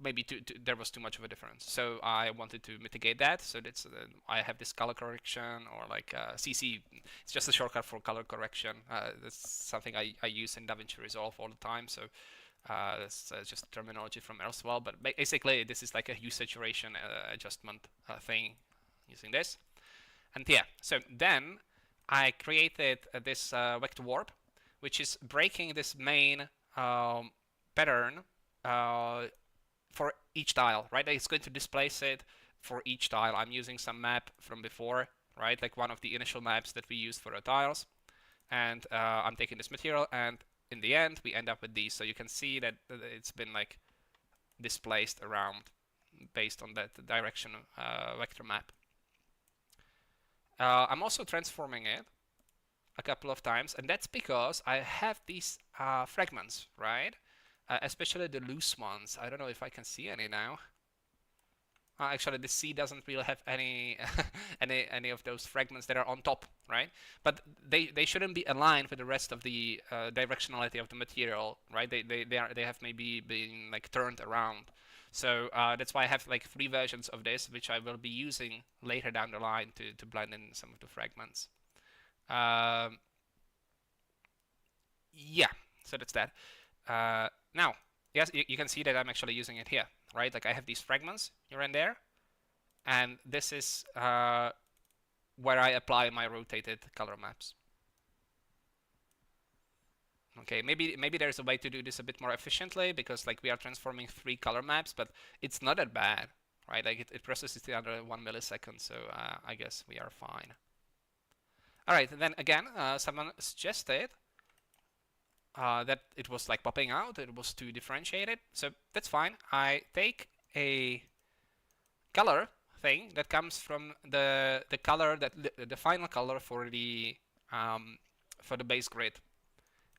maybe there was too much of a difference. So I wanted to mitigate that. So that's I have this color correction or like CC. It's just a shortcut for color correction. That's something I use in DaVinci Resolve all the time. So that's just terminology from elsewhere. But basically, this is like a hue saturation adjustment thing using this. And yeah, so then I created this vector warp, which is breaking this main pattern for each tile, right? It's going to displace it for each tile. I'm using some map from before, right? Like one of the initial maps that we used for the tiles. And I'm taking this material, and in the end, we end up with these. So you can see that it's been like displaced around based on that direction vector map. I'm also transforming it a couple of times, and that's because I have these fragments, right? Especially the loose ones. I don't know if I can see any now. Actually, the C doesn't really have any any of those fragments that are on top, right? But they shouldn't be aligned with the rest of the directionality of the material, right? They have maybe been like turned around. So that's why I have like 3 versions of this, which I will be using later down the line to blend in some of the fragments. Yeah, so that's that. Now, yes, you can see that I'm actually using it here, right? Like I have these fragments here and there, and this is where I apply my rotated color maps. Okay, maybe there's a way to do this a bit more efficiently because like we are transforming 3 color maps, but it's not that bad, right? Like it processes it under 1 millisecond, so I guess we are fine. All right, and then again, someone suggested that it was like popping out, it was too differentiated, so that's fine. I take a color thing that comes from the color that the final color for the base grid,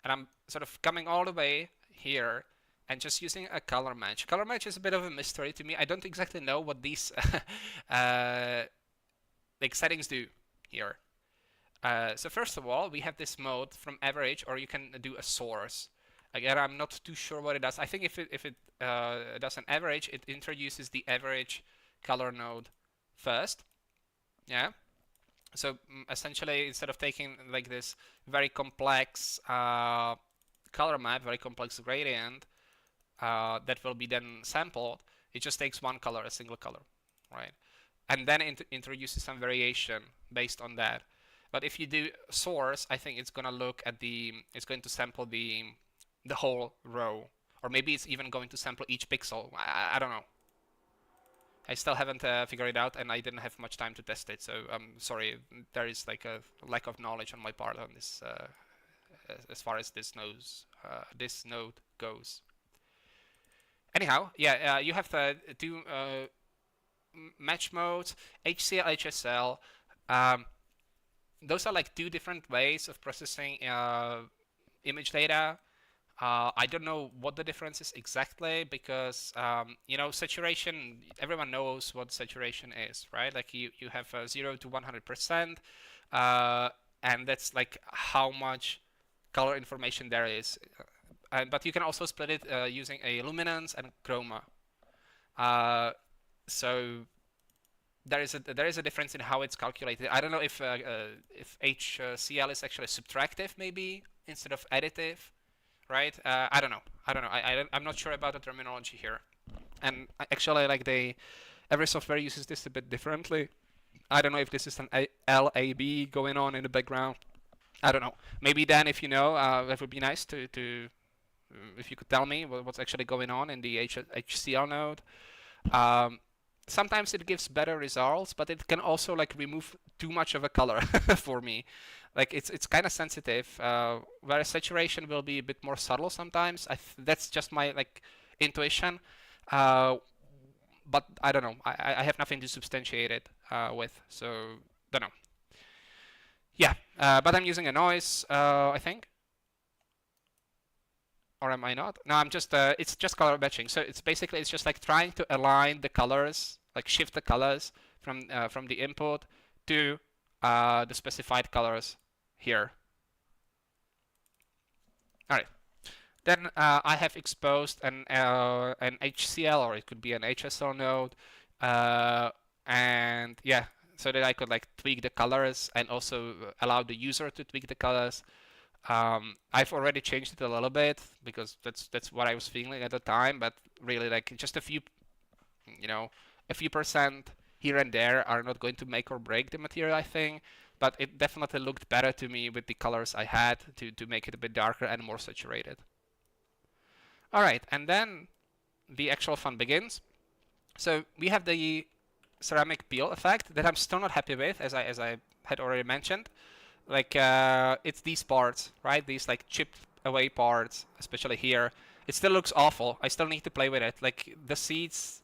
and I'm sort of coming all the way here and just using a color match. Color match is a bit of a mystery to me. I don't exactly know what these like settings do here. So first of all, we have this mode from average, or you can do a source. Again, I'm not too sure what it does. I think if it does an average, it introduces the average color node first. Yeah. So essentially, instead of taking like this very complex color map, very complex gradient that will be then sampled, it just takes one color, a single color, right? And then introduces some variation based on that. But if you do source, I think it's gonna look at it's going to sample the whole row, or maybe it's even going to sample each pixel. I don't know. I still haven't figured it out, and I didn't have much time to test it. So I'm sorry. There is like a lack of knowledge on my part on this, as far as this node goes. Anyhow, yeah, you have two match modes, HCL, HSL. Those are like two different ways of processing image data. I don't know what the difference is exactly because you know, saturation. Everyone knows what saturation is, right? Like you have 0 to 100%, and that's like how much color information there is. But you can also split it using a luminance and chroma. So there is a difference in how it's calculated. I don't know if HCL is actually subtractive maybe instead of additive, right? I don't know. I'm not sure about the terminology here. And actually, like every software uses this a bit differently. I don't know if this is an LAB going on in the background. I don't know. Maybe then, if you know, that would be nice to if you could tell me what's actually going on in the HCL node. Sometimes it gives better results, but it can also like remove too much of a color for me. Like it's kind of sensitive, whereas saturation will be a bit more subtle sometimes. That's just my like intuition, but I don't know. I have nothing to substantiate it with, so don't know. Yeah, but I'm using a noise, I think. Or am I not? No, I'm just, it's just color matching. So it's basically, it's just like trying to align the colors, like shift the colors from the input to the specified colors here. All right. Then I have exposed an HCL, or it could be an HSL node. And yeah, so that I could like tweak the colors and also allow the user to tweak the colors. I've already changed it a little bit because that's what I was feeling at the time, but really like just a few, you know, a few percent here and there are not going to make or break the material, I think, but it definitely looked better to me with the colors I had to make it a bit darker and more saturated. All right, and then the actual fun begins. So we have the ceramic peel effect that I'm still not happy with, as I had already mentioned. Like it's these parts, right? These like chipped away parts, especially here. It still looks awful. I still need to play with it. Like the seeds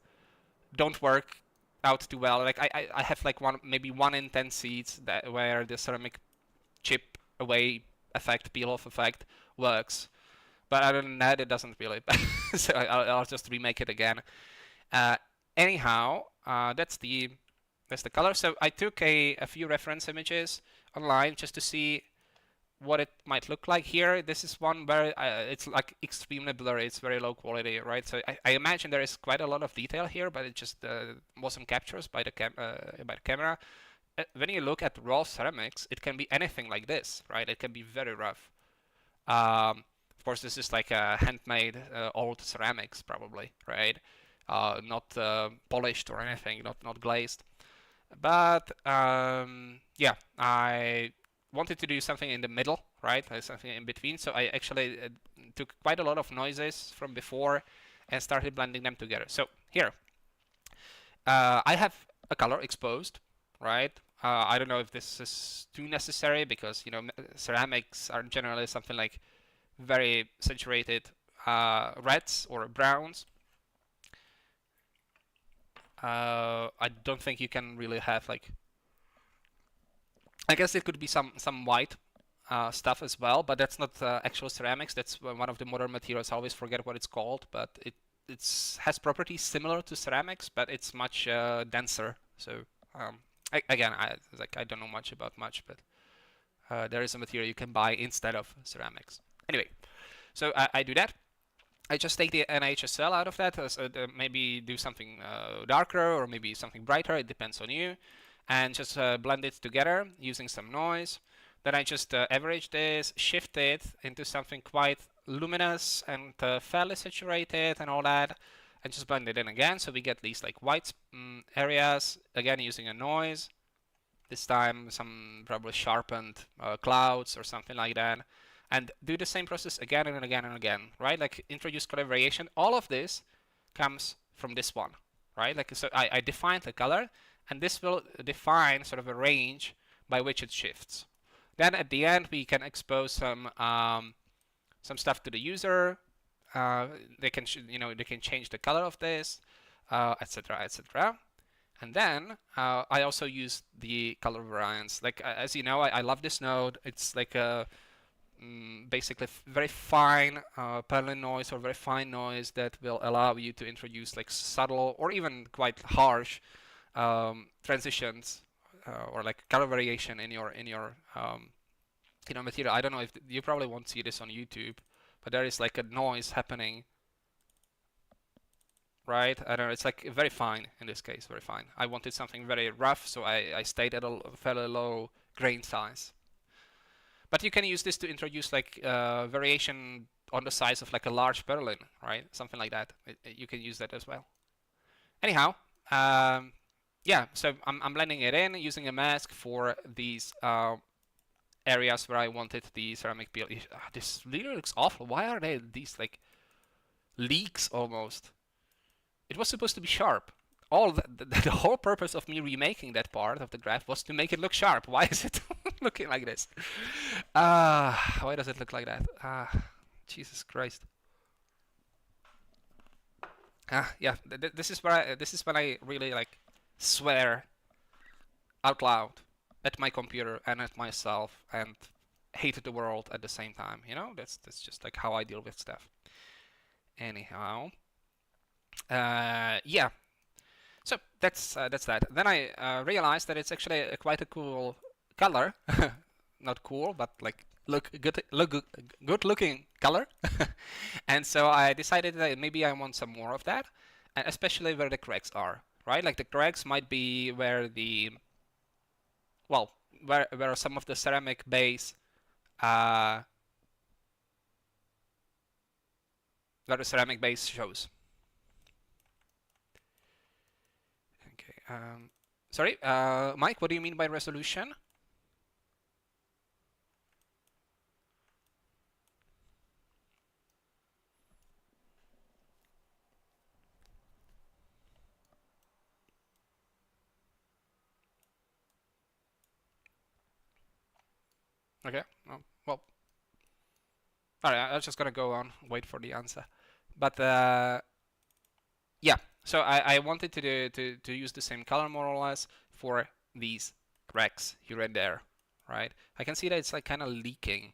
don't work out too well. Like I have like maybe 1 in 10 seeds that where the ceramic chip away effect, peel off effect works. But other than that, it doesn't really. So I'll just remake it again. Anyhow, that's the color. So I took a few reference images online just to see what it might look like. Here, this is one where it's like extremely blurry. It's very low quality, right? So I imagine there is quite a lot of detail here, but it just wasn't captured by the camera. When you look at raw ceramics, it can be anything like this, right? It can be very rough. Of course, this is like a handmade old ceramics, probably, right? Not polished or anything, not glazed. But yeah, I wanted to do something in the middle, right? Something in between. So I actually took quite a lot of noises from before and started blending them together. So here, I have a color exposed, right? I don't know if this is too necessary because, you know, ceramics are generally something like very saturated reds or browns. I don't think you can really have like. I guess it could be some white stuff as well, but that's not actual ceramics. That's one of the modern materials. I always forget what it's called, but it has properties similar to ceramics, but it's much denser. So again, I don't know much about much, but there is a material you can buy instead of ceramics. Anyway, so I do that. I just take the NHSL out of that, maybe do something darker or maybe something brighter, it depends on you, and just blend it together using some noise. Then I just average this, shift it into something quite luminous and fairly saturated and all that, and just blend it in again, so we get these like white areas, again using a noise. This time some probably sharpened clouds or something like that. And do the same process again and again and again, right? Like introduce color variation. All of this comes from this one, right? Like so I defined the color, and this will define sort of a range by which it shifts. Then at the end we can expose some stuff to the user. They can they can change the color of this, etc., etc. And then I also use the color variance. Like as you know, I love this node. It's like a basically very fine Perlin noise or very fine noise that will allow you to introduce like subtle or even quite harsh transitions or like color variation in your material. I don't know if you probably won't see this on YouTube, but there is like a noise happening, right? I don't know, it's like very fine in this case, very fine. I wanted something very rough, so I stayed at a fairly low grain size. But you can use this to introduce like variation on the size of like a large Perlin, right? Something like that. You can use that as well. Anyhow, yeah, so I'm blending it in using a mask for these areas where I wanted the ceramic peel. This really looks awful. Why are there these like leaks almost? It was supposed to be sharp. The whole purpose of me remaking that part of the graph was to make it look sharp. Why is it looking like this? Why does it look like that? Jesus Christ. Yeah, this is when I really like swear out loud at my computer and at myself and hated the world at the same time. You know, that's just like how I deal with stuff. Anyhow, yeah. So that's that. Then I realized that it's actually quite a cool color, not cool, but like good looking color. And so I decided that maybe I want some more of that, and especially where the cracks are, right? Like the cracks might be where where some of the ceramic base where the ceramic base shows. Okay. Sorry, Mike, what do you mean by resolution? Okay. Well, all right. I'm just gonna go on, wait for the answer. But yeah. So I wanted to use the same color more or less for these cracks here and there, right? I can see that it's like kind of leaking.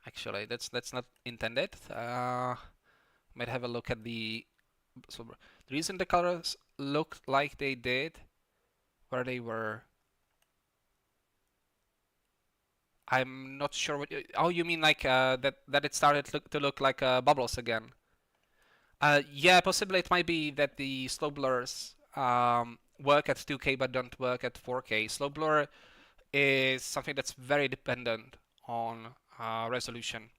Actually, that's not intended. Might have a look at the. So the reason the colors looked like they did, where they were. I'm not sure what. Oh, you mean like that it started to look like bubbles again? Yeah, possibly it might be that the slow blurs work at 2K but don't work at 4K. Slow blur is something that's very dependent on resolution.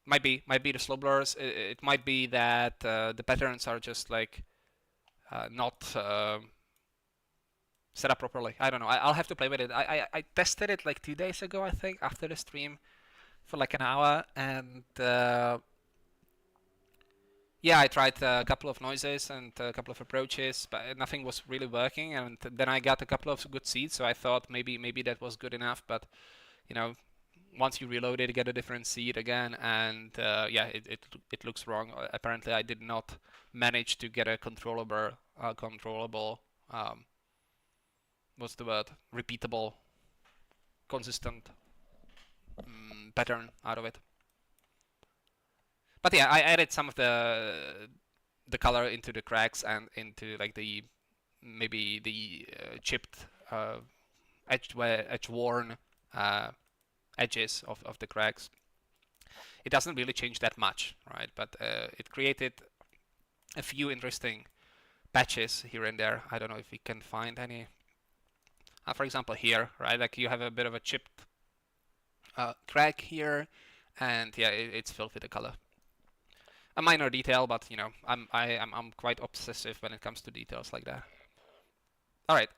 Might be the slow blurs. It might be that the patterns are just like not set up properly. I don't know. I'll have to play with it. I tested it like 2 days ago, I think, after the stream for like an hour, and yeah, I tried a couple of noises and a couple of approaches, but nothing was really working. And then I got a couple of good seeds, so I thought maybe that was good enough. But you know, once you reload it, get a different seed again, and yeah, it looks wrong. Apparently, I did not manage to get a controllable what's the word? Repeatable consistent pattern out of it. But yeah, I added some of the color into the cracks and into like the maybe the chipped edge-worn edges of the cracks. It doesn't really change that much, right? But it created a few interesting patches here and there. I don't know if we can find any. For example, here, right? Like you have a bit of a chipped crack here, and yeah, it's filled with the color. A minor detail, but you know, I'm quite obsessive when it comes to details like that. All right.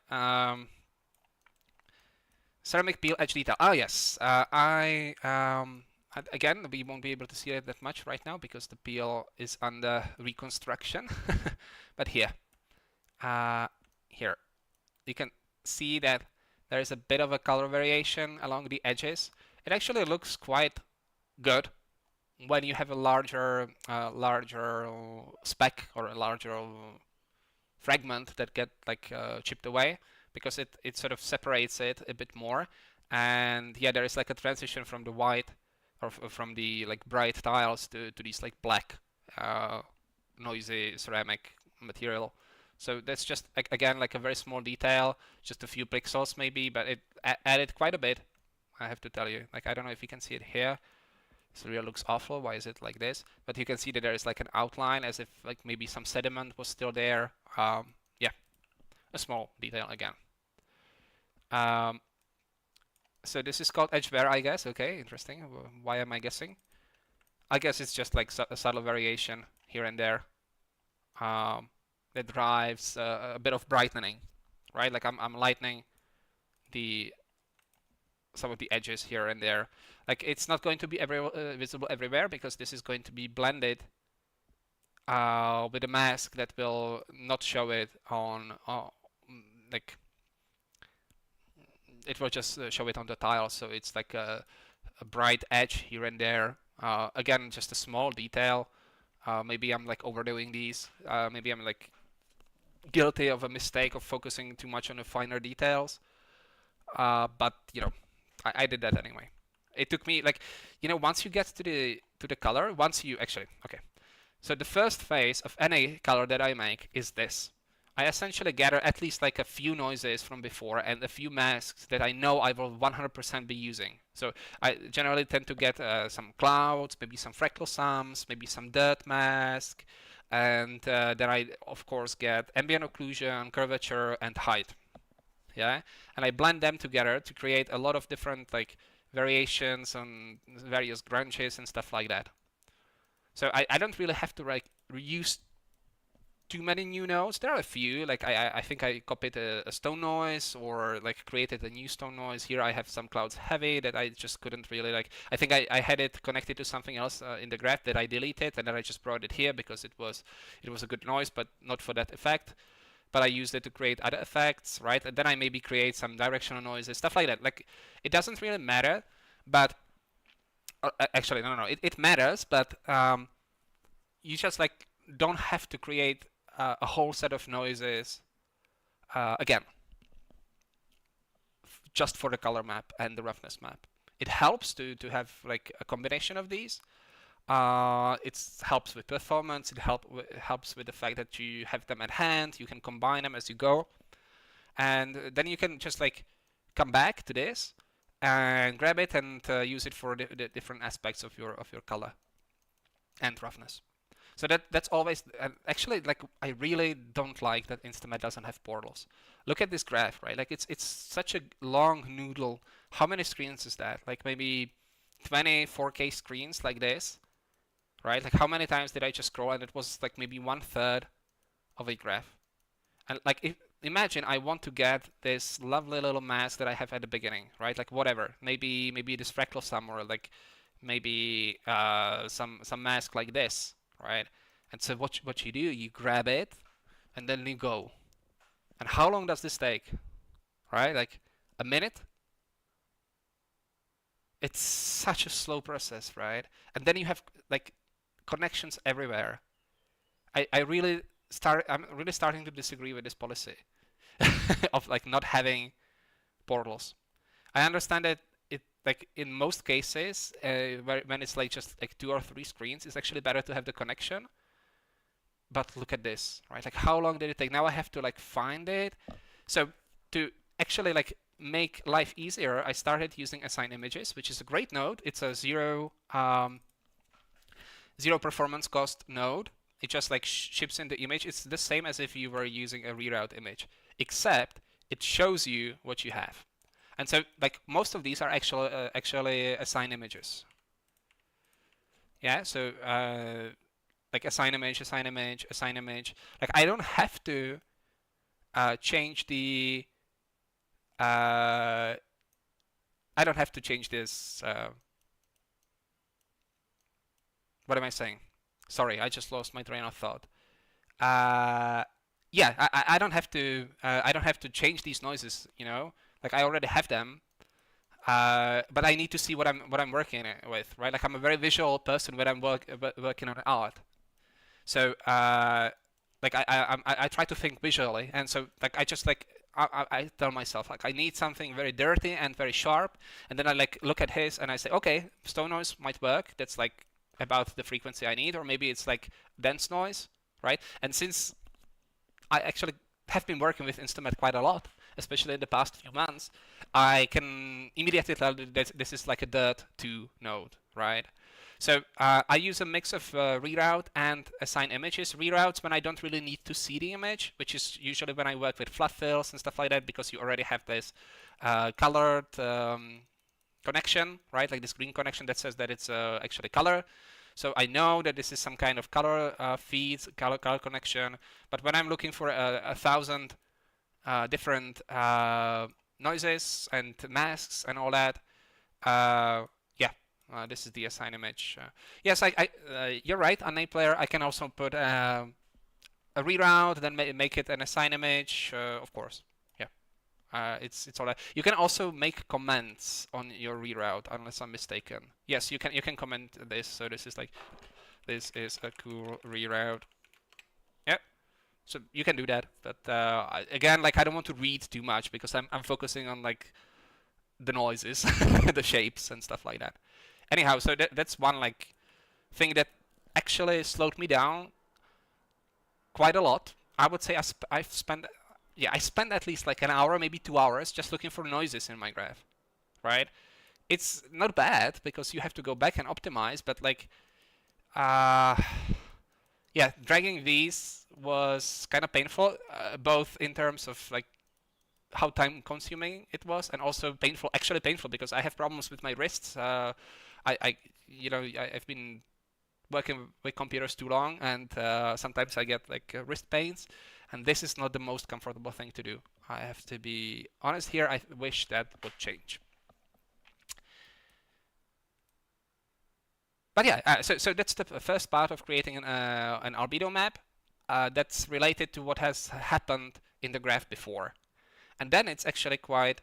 Ceramic peel edge detail. Oh yes, again, we won't be able to see it that much right now because the peel is under reconstruction. But here, you can see that there is a bit of a color variation along the edges. It actually looks quite good when you have a larger speck or a larger fragment that get like chipped away, because it sort of separates it a bit more. And yeah, there is like a transition from the white or from the like bright tiles to these like black noisy ceramic material. So that's just again like a very small detail, just a few pixels maybe, but it added quite a bit, I have to tell you. Like I don't know if you can see it here. This really looks awful. Why is it like this? But you can see that there is like an outline as if like maybe some sediment was still there. Yeah, a small detail again. So this is called edge wear, I guess. Okay, interesting. Why am I guessing? I guess it's just like a subtle variation here and there that drives a bit of brightening, right? Like I'm lightening some of the edges here and there. Like it's not going to be visible everywhere because this is going to be blended with a mask that will not show it on like it will just show it on the tile. So it's like a bright edge here and there. Again, just a small detail. Maybe I'm like overdoing these. Maybe I'm like guilty of a mistake of focusing too much on the finer details. But you know, I did that anyway. It took me like, you know, once you get to the color, once you actually, okay. So the first phase of any color that I make is this. I essentially gather at least like a few noises from before and a few masks that I know I will 100% be using. So I generally tend to get some clouds, maybe some freckle sums, maybe some dirt mask, and then I of course get ambient occlusion, curvature, and height. Yeah, and I blend them together to create a lot of different like variations on various grunges and stuff like that. So I don't really have to like reuse too many new nodes. There are a few, like I think I copied a stone noise or like created a new stone noise. Here I have some clouds heavy that I just couldn't really like. I think I had it connected to something else in the graph that I deleted, and then I just brought it here because it was a good noise, but not for that effect. But I used it to create other effects, right? And then I maybe create some directional noises, stuff like that. Like it doesn't really matter, but actually no, it matters, but you just like don't have to create a whole set of noises again just for the color map and the roughness map. It helps to have like a combination of these. It helps with performance. It helps with the fact that you have them at hand. You can combine them as you go, and then you can just like come back to this and grab it and use it for the different aspects of your color and roughness. So that's always actually like I really don't like that InstaMAT doesn't have portals. Look at this graph, right? Like it's such a long noodle. How many screens is that? Like maybe 20 4K screens like this, right? Like how many times did I just scroll and it was like maybe 1/3 of a graph? And like imagine I want to get this lovely little mask that I have at the beginning, right? Like whatever, maybe this freckle sum or like maybe some mask like this, right? And so what you do, you grab it and then you go. And how long does this take? Right? Like a minute? It's such a slow process, right? And then you have like connections everywhere. I'm really starting to disagree with this policy of like not having portals. I understand that it like in most cases, when it's like just like 2 or 3 screens, it's actually better to have the connection. But look at this, right? Like how long did it take? Now I have to like find it. So to actually like make life easier, I started using assign images, which is a great node. It's a zero performance cost node. It just like ships in the image. It's the same as if you were using a reroute image, except it shows you what you have. And so like most of these are actually assign images. Yeah, so like assign image, assign image, assign image. Like I don't have to change the I don't have to change this. What am I saying? Sorry, I just lost my train of thought. Yeah, I don't have to change these noises. You know, like I already have them. But I need to see what I'm working with, right? Like I'm a very visual person when I'm working on art. So like I try to think visually, and so like I just like I tell myself like I need something very dirty and very sharp, and then I like look at his and I say, okay, stone noise might work. That's like about the frequency I need, or maybe it's like dense noise, right? And since I actually have been working with InstaMAT quite a lot, especially in the past few months, I can immediately tell that this is like a dirt2 node, right? So I use a mix of reroute and assign images. Reroutes when I don't really need to see the image, which is usually when I work with floodfills and stuff like that, because you already have this colored connection, right? Like this green connection that says that it's actually color. So I know that this is some kind of color feeds, color connection. But when I'm looking for 1,000 different noises and masks and all that, yeah, this is the assign image. Yes, you're right. On a player, I can also put a reroute, then make it an assign image, of course. It's all that. You can also make comments on your reroute, unless I'm mistaken. Yes, you can comment this. So this is like, this is a cool reroute. Yeah. So you can do that, but again, like I don't want to read too much because I'm focusing on like the noises, the shapes and stuff like that. Anyhow, so that's one like thing that actually slowed me down quite a lot. I would say I've spent I spent at least like an hour, maybe 2 hours, just looking for noises in my graph, right? It's not bad because you have to go back and optimize, but like, yeah, dragging these was kind of painful, both in terms of like how time consuming it was, and also painful, actually painful, because I have problems with my wrists. I've been working with computers too long, and sometimes I get like wrist pains, and this is not the most comfortable thing to do. I have to be honest here. I wish that would change. But yeah, so that's the first part of creating an albedo map that's related to what has happened in the graph before. And then it's actually quite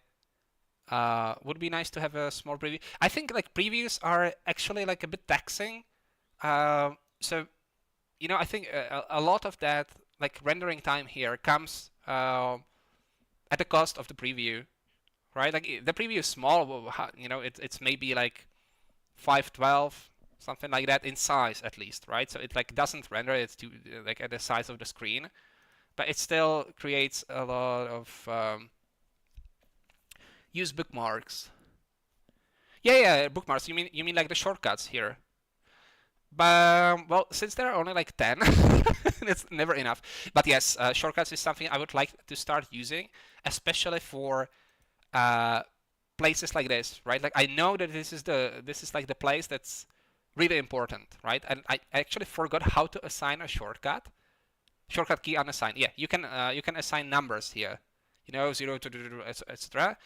would be nice to have a small preview. I think like previews are actually like a bit taxing. So you know, I think a lot of that like rendering time here comes at the cost of the preview, right? Like the preview is small. You know, it's maybe like 512, something like that in size at least, right? So it like doesn't render. It's to like at the size of the screen, but it still creates a lot of use bookmarks. Yeah, bookmarks. You mean like the shortcuts here? But well, since there are only like 10, it's never enough. But yes, shortcuts is something I would like to start using, especially for places like this, right? Like I know that this is like the place that's really important, right? And I actually forgot how to assign a shortcut key unassigned. Yeah, you can assign numbers here, you know, 0 to etc.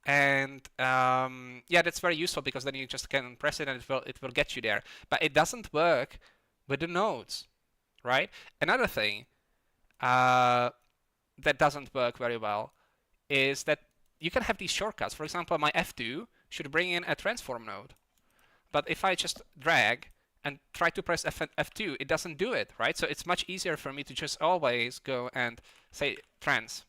And yeah, that's very useful because then you just can press it and it will get you there. But it doesn't work with the nodes, right? Another thing that doesn't work very well is that you can have these shortcuts. For example, my F2 should bring in a transform node, but if I just drag and try to press F2, it doesn't do it, right? So it's much easier for me to just always go and say trans,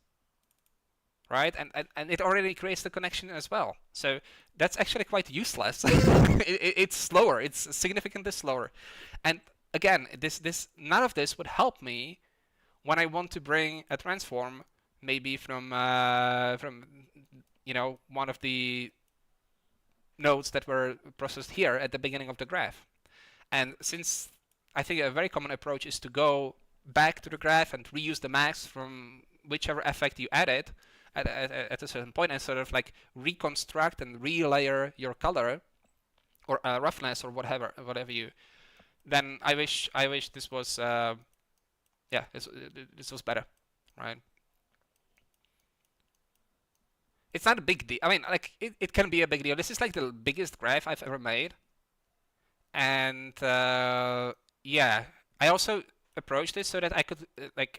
right? And it already creates the connection as well. So that's actually quite useless. It's slower. It's significantly slower. And again, this none of this would help me when I want to bring a transform, maybe from one of the nodes that were processed here at the beginning of the graph. And since I think a very common approach is to go back to the graph and reuse the max from whichever effect you added at a certain point, and sort of like reconstruct and relayer your color or roughness or whatever you. Then I wish this was this was better, right? It's not a big deal. I mean, like it can be a big deal. This is like the biggest graph I've ever made, and yeah, I also approached it so that I could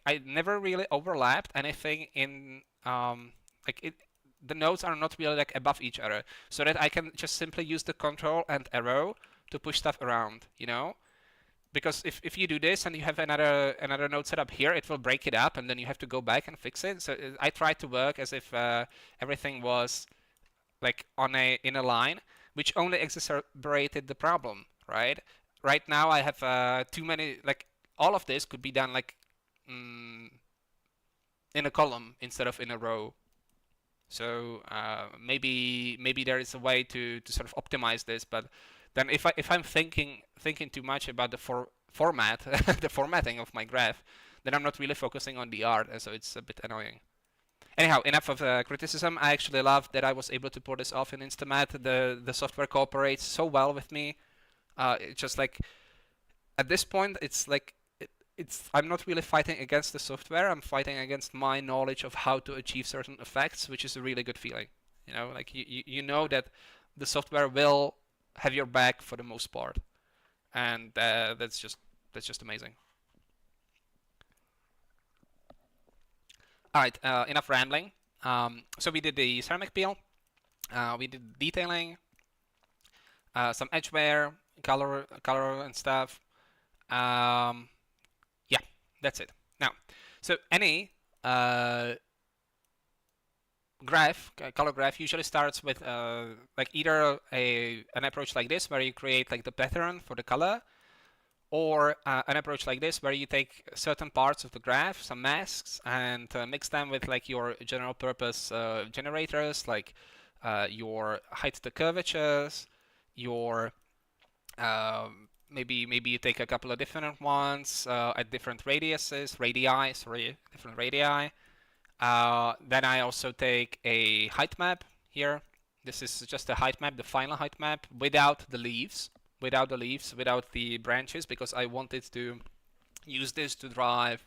I never really overlapped anything in the nodes are not really like above each other, so that I can just simply use the control and arrow to push stuff around, because if you do this and you have another node set up here, it will break it up and then you have to go back and fix it. So I tried to work as if everything was like in a line, which only exacerbated the problem, right? Right now I have too many, like all of this could be done like in a column instead of in a row. So maybe there is a way to sort of optimize this, but then if I'm thinking too much about the format, the formatting of my graph, then I'm not really focusing on the art, and so it's a bit annoying. Anyhow, enough of criticism. I actually love that I was able to pull this off in InstaMAT. The software cooperates so well with me. It's just like at this point, it's like I'm not really fighting against the software. I'm fighting against my knowledge of how to achieve certain effects, which is a really good feeling. Like you know that the software will have your back for the most part, and that's just amazing. All right, enough rambling. So we did the ceramic peel, we did detailing, some edge wear, color and stuff. Yeah, that's it. Now, so any color graph usually starts with like either an approach like this where you create like the pattern for the color, or an approach like this where you take certain parts of the graph, some masks, and mix them with like your general purpose generators, like your height to curvatures, your maybe you take a couple of different ones at different different radii. Then I also take a height map here. This is just a height map, the final height map, without the leaves, without the branches, because I wanted to use this to drive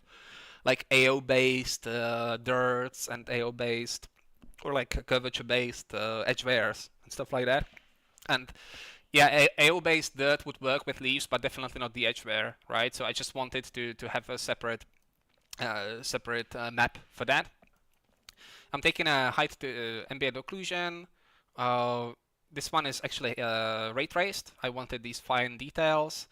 like AO-based dirts and AO-based or like curvature-based edge wears and stuff like that. And yeah, AO-based dirt would work with leaves, but definitely not the edge wear, right? So I just wanted to have a separate map for that. I'm taking a height to ambient occlusion. This one is actually ray traced. I wanted these fine details.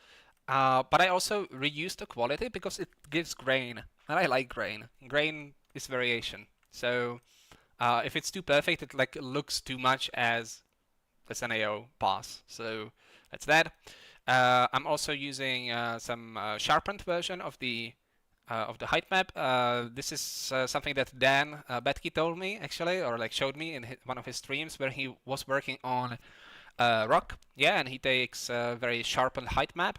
But I also reused the quality because it gives grain. And I like grain. Grain is variation. So if it's too perfect, it like looks too much as an AO pass. So that's that. I'm also using some sharpened version of the height map. This is something that Dan Betke told me actually, or like showed me in one of his streams where he was working on rock. Yeah, and he takes a very sharpened height map,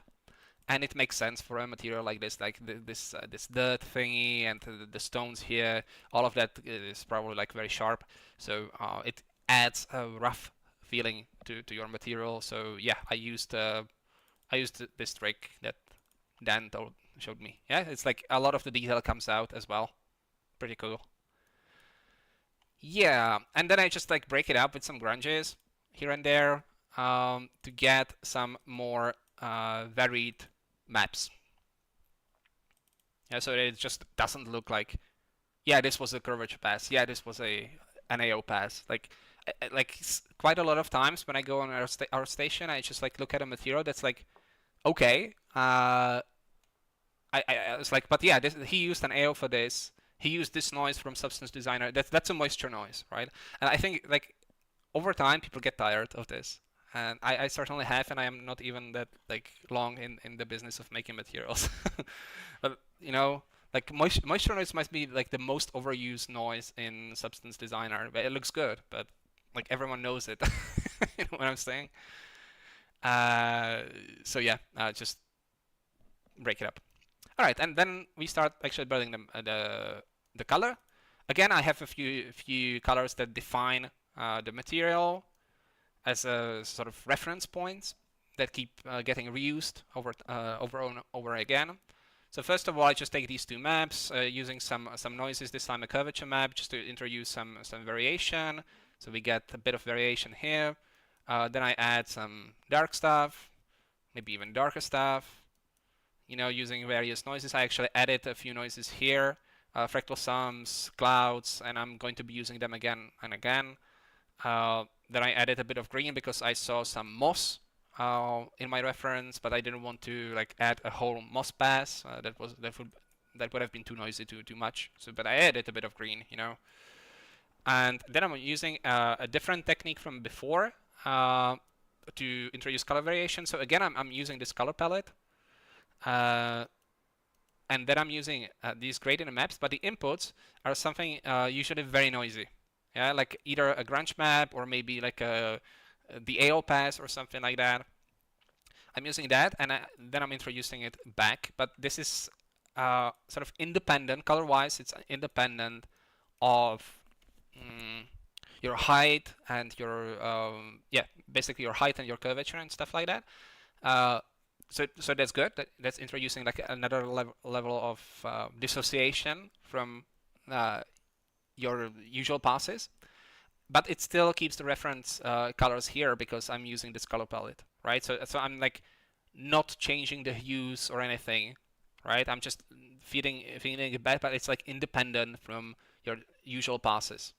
and it makes sense for a material like this, like this dirt thingy and the stones here. All of that is probably like very sharp, so it adds a rough feeling to your material. So yeah, I used this trick that Dan showed me. Yeah, it's like a lot of the detail comes out as well. Pretty cool. Yeah, and then I just like break it up with some grunges here and there to get some more varied maps. Yeah, so it just doesn't look like, yeah, this was a curvature pass. Yeah, this was an AO pass. Like quite a lot of times when I go on our station, I just like look at a material that's like, okay, I was like, but yeah, he used an AO for this. he used this noise from Substance Designer. That's a moisture noise, right? And I think like over time people get tired of this. And I certainly have, and I am not even that like long in the business of making materials. But you know, like moisture noise might be like the most overused noise in Substance Designer. But it looks good, but like everyone knows it. You know what I'm saying? So yeah, just break it up. All right, and then we start actually building the color. Again, I have a few colors that define the material as a sort of reference points that keep getting reused over and over again. So first of all, I just take these two maps using some noises. This time a curvature map just to introduce some variation. So we get a bit of variation here. Then I add some dark stuff, maybe even darker stuff. You know, using various noises. I actually added a few noises here, fractal sums, clouds, and I'm going to be using them again and again. Then I added a bit of green because I saw some moss in my reference, but I didn't want to like add a whole moss pass. That would have been too noisy, too much. So, but I added a bit of green, you know. And then I'm using a different technique from before to introduce color variation. So again, I'm using this color palette. And then I'm using these gradient maps, but the inputs are something usually very noisy. Yeah, like either a grunge map or maybe like the AO pass or something like that. I'm using that, and then I'm introducing it back. But this is sort of independent, color-wise. It's independent of your height and your basically your height and your curvature and stuff like that. So that's good. That's introducing like another level of dissociation from your usual passes, but it still keeps the reference colors here because I'm using this color palette, right? So I'm like not changing the hues or anything, right? I'm just feeding it back, but it's like independent from your usual passes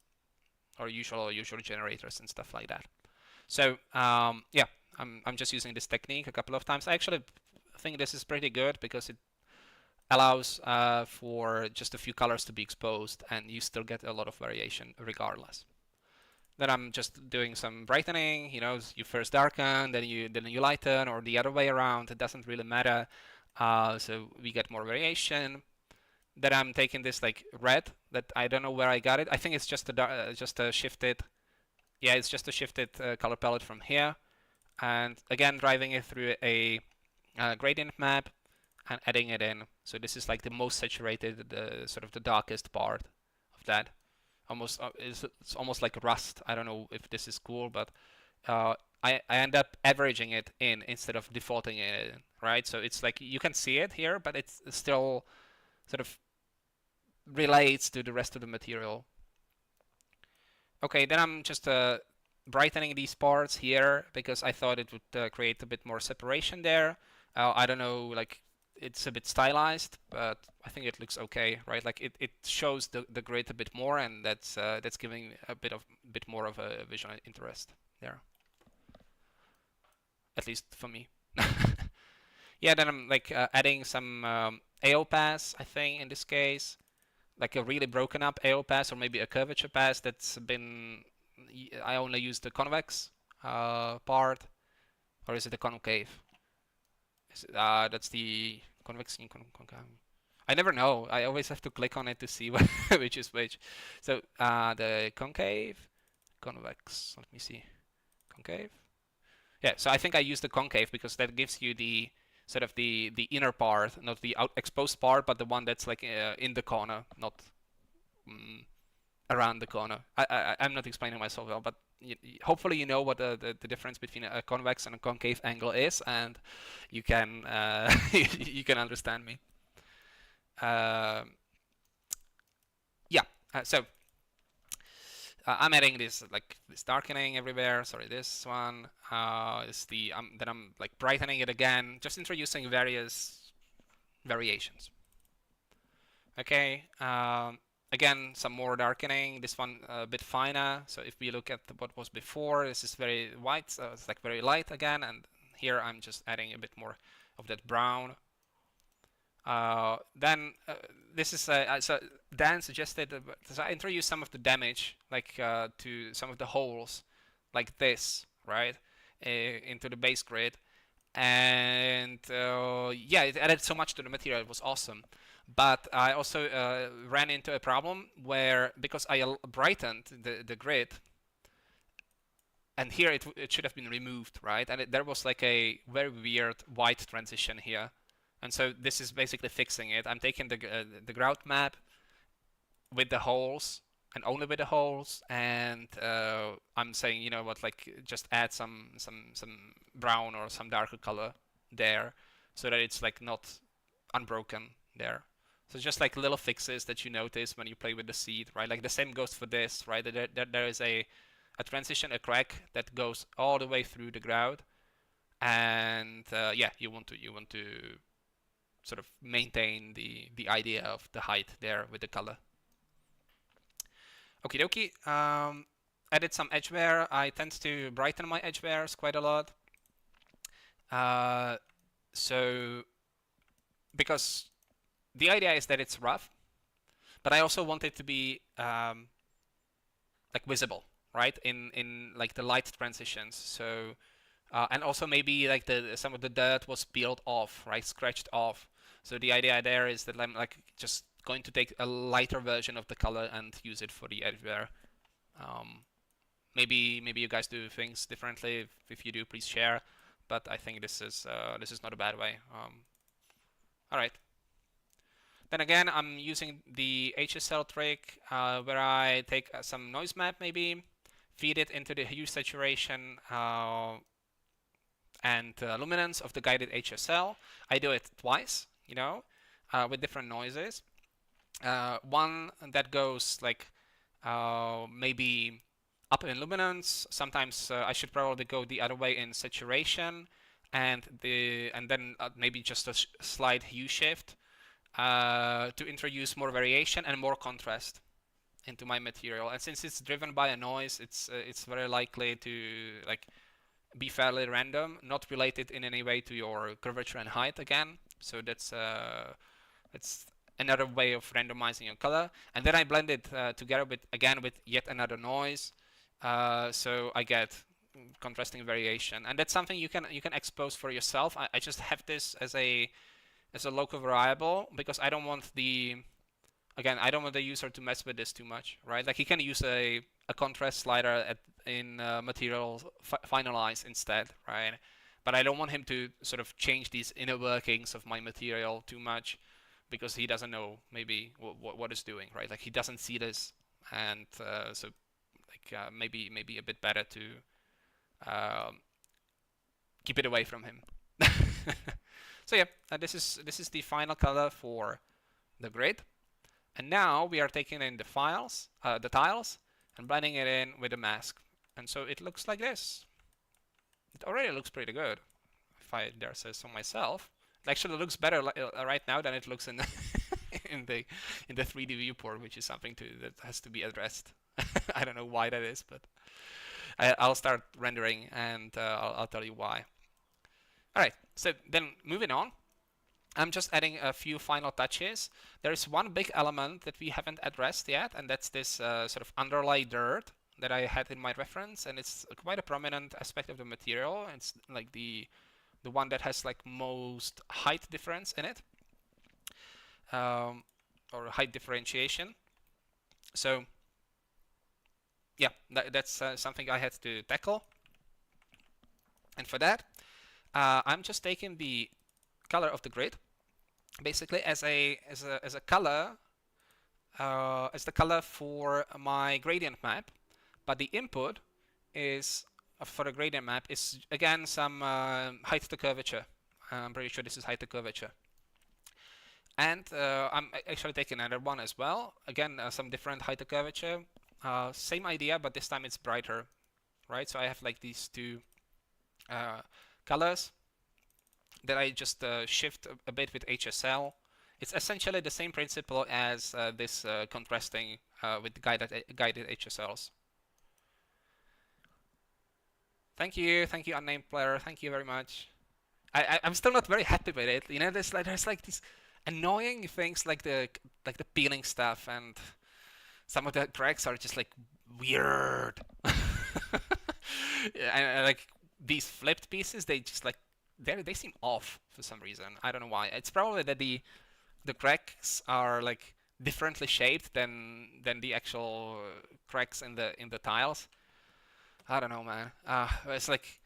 or usual generators and stuff like that. So yeah, I'm just using this technique a couple of times. I actually think this is pretty good because it allows for just a few colors to be exposed and you still get a lot of variation regardless. Then I'm just doing some brightening, you know, you first darken, then you lighten, or the other way around. It doesn't really matter. So we get more variation. Then I'm taking this like red that I don't know where I got it. I think it's just a shifted, yeah, it's just a shifted color palette from here, and again driving it through a gradient map and adding it in. So this is like the most saturated, sort of the darkest part of that. It's almost like rust. I don't know if this is cool, but I end up averaging it in instead of defaulting it in, right? So it's like you can see it here, but it's still sort of relates to the rest of the material. Okay, then I'm just brightening these parts here because I thought it would create a bit more separation there. I don't know, like it's a bit stylized, but I think it looks okay, right? Like it shows the grid a bit more, and that's giving a bit more of a visual interest there, at least for me. Yeah, then I'm like adding some AO pass, I think in this case, like a really broken up AO pass or maybe a curvature pass that's been. I only use the convex part, or is it the concave? That's the convex and concave. I never know. I always have to click on it to see which is which. So the concave, convex. Let me see. Concave. Yeah. So I think I use the concave because that gives you the sort of the inner part, not the exposed part, but the one that's like in the corner, not around the corner. I'm not explaining myself well, but hopefully you know what the difference between a convex and a concave angle is, and you can you can understand me. Yeah. So I'm adding this like this darkening everywhere. Sorry, this one is the then I'm like brightening it again, just introducing various variations. Okay. Again, some more darkening. This one a bit finer. So if we look at what was before, this is very white. So it's like very light again, and here I'm just adding a bit more of that brown. Then this is so Dan suggested so I introduced some of the damage like to some of the holes like this, right, into the base grid, and yeah, it added so much to the material. It was awesome. But I also ran into a problem where, because I brightened the grid, and here it should have been removed, right? And there was like a very weird white transition here. And so this is basically fixing it. I'm taking the grout map with the holes and only with the holes, and I'm saying, you know what, like just add some brown or some darker color there, so that it's like not unbroken there. So just like little fixes that you notice when you play with the seed, right? Like the same goes for this, right? There is a transition, a crack that goes all the way through the grout, and yeah, you want to sort of maintain the idea of the height there with the color. Okie dokie. Added some edge wear. I tend to brighten my edge wears quite a lot. So because the idea is that it's rough, but I also want it to be like visible, right? In like the light transitions. So and also maybe like some of the dirt was peeled off, right? Scratched off. So the idea there is that I'm like just going to take a lighter version of the color and use it for the edgeware. Maybe you guys do things differently. If you do, please share. But I think this is not a bad way. All right. Then again, I'm using the HSL trick where I take some noise map, maybe feed it into the hue saturation and luminance of the guided HSL. I do it twice, you know, with different noises. One that goes like maybe up in luminance. Sometimes I should probably go the other way in saturation, and then maybe just a slight hue shift to introduce more variation and more contrast into my material. And since it's driven by a noise, it's very likely to like be fairly random, not related in any way to your curvature and height again. So that's another way of randomizing your color. And then I blend it together with yet another noise, so I get contrasting variation. And that's something you can expose for yourself. I just have this as a local variable because I don't want the user to mess with this too much, right? Like he can use a contrast slider in material finalize instead, right? But I don't want him to sort of change these inner workings of my material too much, because he doesn't know maybe what it's doing, right? Like he doesn't see this, and so like maybe a bit better to keep it away from him. So yeah, this is the final color for the grid, and now we are taking in the tiles, and blending it in with the mask, and so it looks like this. It already looks pretty good, if I dare say so myself. It actually looks better right now than it looks in the in the 3D viewport, which is something that has to be addressed. I don't know why that is, but I'll start rendering, and I'll tell you why. All right, so then moving on, I'm just adding a few final touches. There is one big element that we haven't addressed yet, and that's this sort of underlay dirt that I had in my reference, and it's quite a prominent aspect of the material. It's like the one that has like most height difference in it, or height differentiation. So yeah, that's something I had to tackle. And for that, I'm just taking the color of the grid, basically as a color, as the color for my gradient map, but the input is for the gradient map is again some height to curvature. I'm pretty sure this is height to curvature. And I'm actually taking another one as well. Again, some different height to curvature. Same idea, but this time it's brighter, right? So I have like these two colors that I just shift a bit with HSL. It's essentially the same principle as this contrasting with guided HSLs. Thank you, unnamed player. Thank you very much. I'm still not very happy with it. You know, there's like this annoying things like the peeling stuff, and some of the cracks are just like weird. And like these flipped pieces, they just like they seem off for some reason. I don't know why. It's probably that the cracks are like differently shaped than the actual cracks in the tiles. I don't know, man. It's like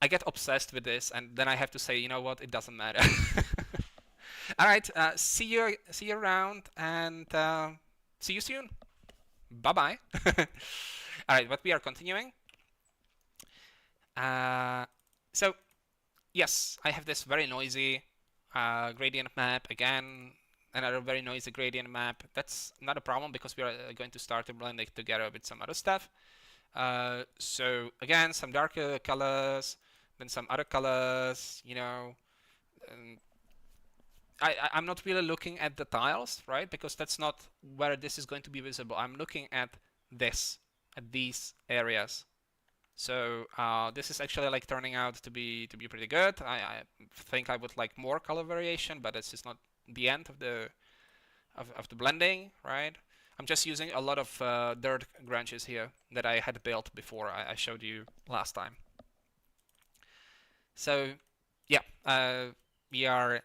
I get obsessed with this, and then I have to say, you know what? It doesn't matter. All right. See you around, and see you soon. Bye bye. All right, but we are continuing. Uh, so yes, I have this very noisy gradient map again. Another very noisy gradient map. That's not a problem because we are going to start to blend it together with some other stuff. So again, some darker colors, then some other colors. You know, um, I'm not really looking at the tiles, right? Because that's not where this is going to be visible. I'm looking at this, at these areas. So this is actually like turning out to be pretty good. I think I would like more color variation, but this is not the end of the blending, right? I'm just using a lot of dirt grunges here that I had built before I showed you last time. So yeah, we are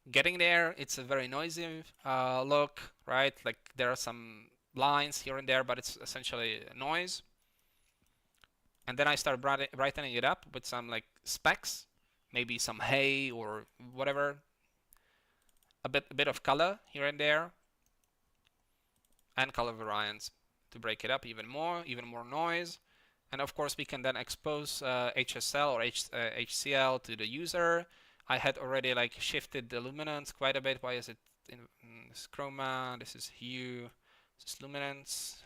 getting there. It's a very noisy look, right? Like there are some lines here and there, but it's essentially noise. And then I start brightening it up with some like specks, maybe some hay or whatever, a bit of color here and there, and color variance to break it up even more noise. And of course we can then expose HSL or HCL to the user. I had already like shifted the luminance quite a bit. Why is it in this chroma? This is hue. This is luminance.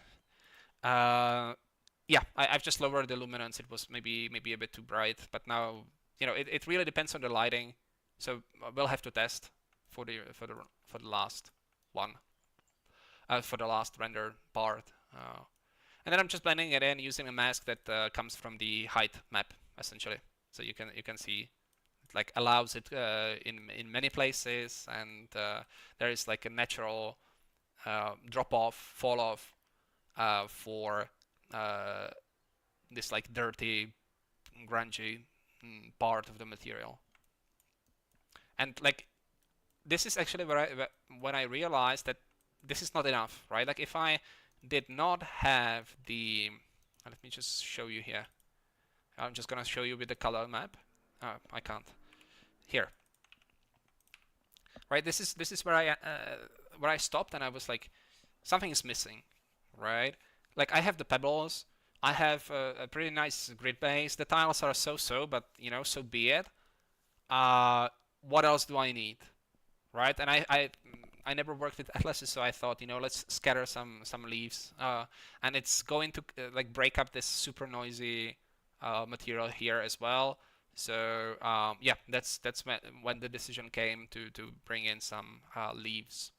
Yeah, I've just lowered the luminance. It was maybe a bit too bright, but now you know it really depends on the lighting. So we'll have to test for the last one, for the last render part. And then I'm just blending it in using a mask that comes from the height map essentially. So you can see it like allows it in many places, and there is like a natural drop off, fall off for this like dirty, grungy part of the material. And like this is actually when I realized that this is not enough, right? Like if I did not have the, let me just show you here. I'm just gonna show you with the color map. I can't. Here, right? This is where I stopped, and I was like, something is missing, right? Like I have the pebbles, I have a pretty nice grid base. The tiles are so, but you know, so be it. What else do I need, right? And I never worked with atlases, so I thought, you know, let's scatter some leaves, and it's going to like break up this super noisy material here as well. So yeah, that's when the decision came to bring in some leaves.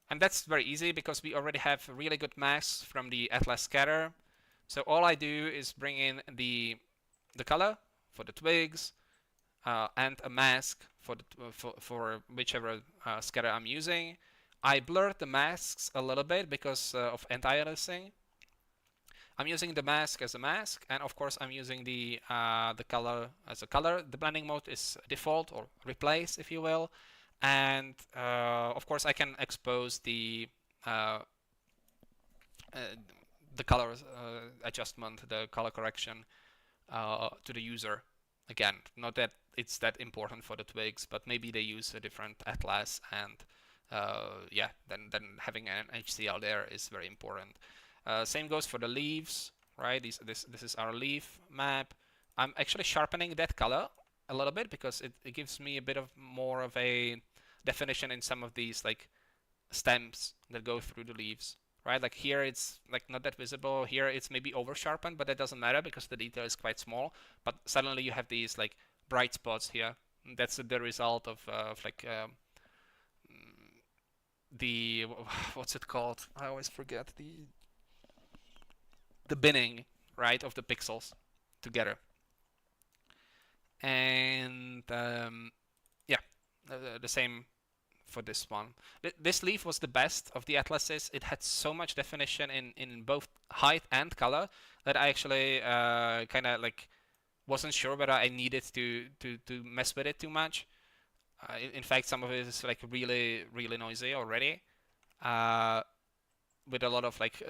And that's very easy because we already have really good masks from the Atlas scatter. So all I do is bring in the color for the twigs and a mask for whichever scatter I'm using. I blurred the masks a little bit because of anti-aliasing. I'm using the mask as a mask, and of course I'm using the color as a color. The blending mode is default or replace, if you will, and of course I can expose uh, uh, the color adjustment, the color correction to the user. Again, not that it's that important for the twigs, but maybe they use a different atlas, and yeah, then having an HCL there is very important. Same goes for the leaves, right? This is our leaf map. I'm actually sharpening that color a little bit because it gives me a bit of more of a definition in some of these like stems that go through the leaves, right? Like here it's like not that visible. Here it's maybe over sharpened, but that doesn't matter because the detail is quite small. But suddenly you have these like bright spots here. That's the result of like the what's it called? I always forget the binning, right, of the pixels together. And yeah, The same for this one. This leaf was the best of the atlases. It had so much definition in both height and color that I actually kind of like wasn't sure whether I needed to mess with it too much. In fact, some of it is like really noisy already, with a lot of like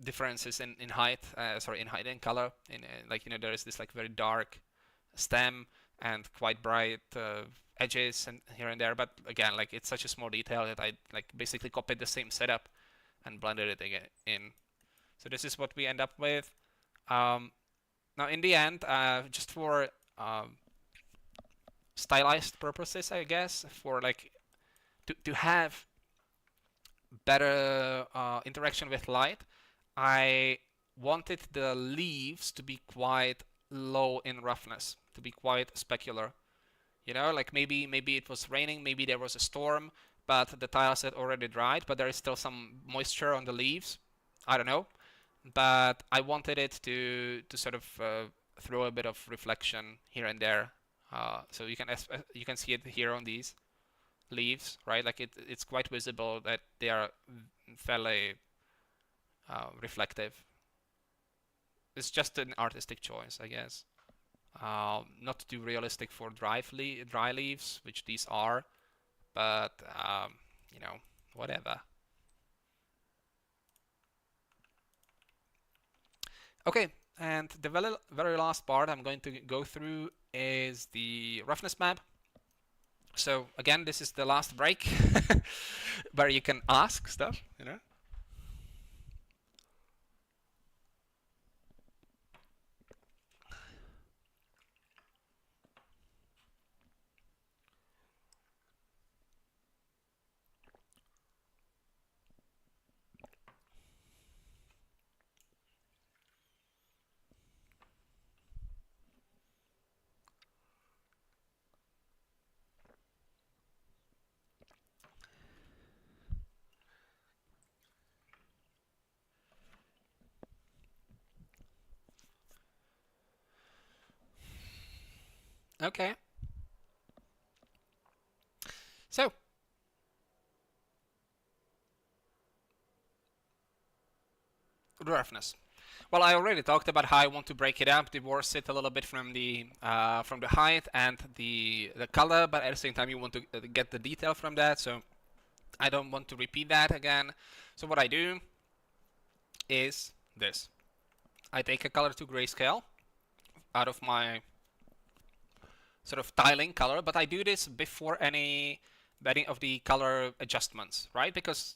differences in height. Sorry, in height and color. In like there is this like very dark stem and quite bright edges and here and there. But again, like it's such a small detail that I like basically copied the same setup and blended it again in. So this is what we end up with. Now in the end, just for stylized purposes, I guess, for like to have better interaction with light, I wanted the leaves to be quite low in roughness, to be quite specular. Like maybe it was raining, maybe there was a storm, but the tiles had already dried, but there is still some moisture on the leaves. I don't know, but I wanted it to sort of throw a bit of reflection here and there. So you can see it here on these leaves, right? Like it's quite visible that they are fairly reflective. It's just an artistic choice, I guess. Not too realistic for dry leaves, which these are, but whatever. Okay, and the very last part I'm going to go through is the roughness map. So again, this is the last break where you can ask stuff, Okay. So, roughness. Well, I already talked about how I want to break it up, divorce it a little bit from the height and the color, but at the same time you want to get the detail from that. So I don't want to repeat that again. So what I do is this: I take a color to grayscale out of my sort of tiling color, but I do this before any of the color adjustments, right? Because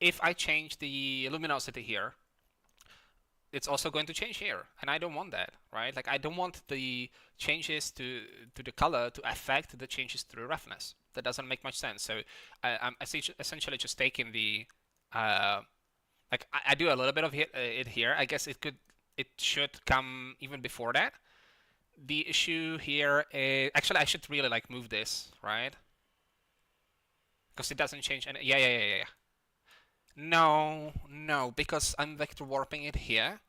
if I change the luminosity here, it's also going to change here, and I don't want that, right? Like I don't want the changes to the color to affect the changes to the roughness. That doesn't make much sense. So I'm essentially just taking the like I do a little bit of it here. I guess it should come even before that. The issue here is actually I should really like move this, right? Because it doesn't change any. Yeah. No, because I'm vector warping it here,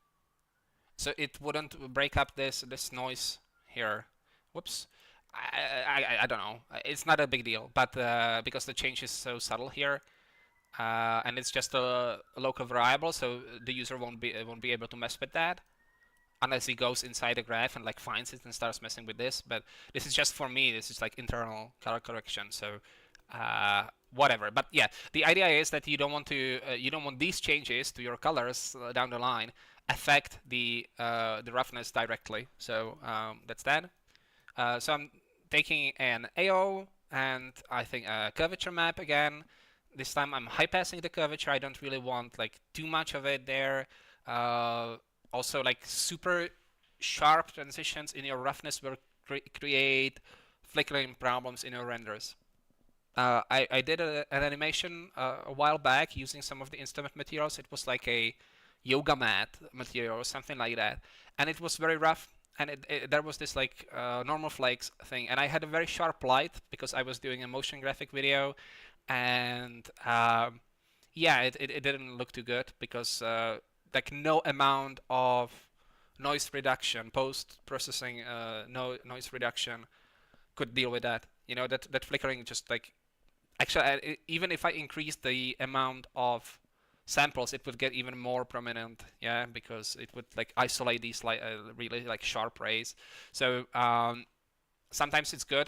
so it wouldn't break up this noise here. Whoops. I don't know. It's not a big deal, but because the change is so subtle here, and it's just a local variable, so the user won't be able to mess with that unless he goes inside the graph and like finds it and starts messing with this. But this is just for me. This is like internal color correction. So whatever. But yeah, the idea is that you don't want these changes to your colors down the line affect the roughness directly. So that's that. So I'm taking an AO and I think a curvature map again. This time I'm high passing the curvature. I don't really want like too much of it there. Also, like super sharp transitions in your roughness will create flickering problems in your renders. I did an animation a while back using some of the InstaMAT materials. It was like a yoga mat material or something like that, and it was very rough. And there was this like normal flakes thing, and I had a very sharp light because I was doing a motion graphic video, and yeah, it didn't look too good because like no amount of noise reduction, post processing no noise reduction could deal with that. You know, that flickering just like, actually, even if I increase the amount of samples, it would get even more prominent, yeah, because it would like isolate these like really like sharp rays. So sometimes it's good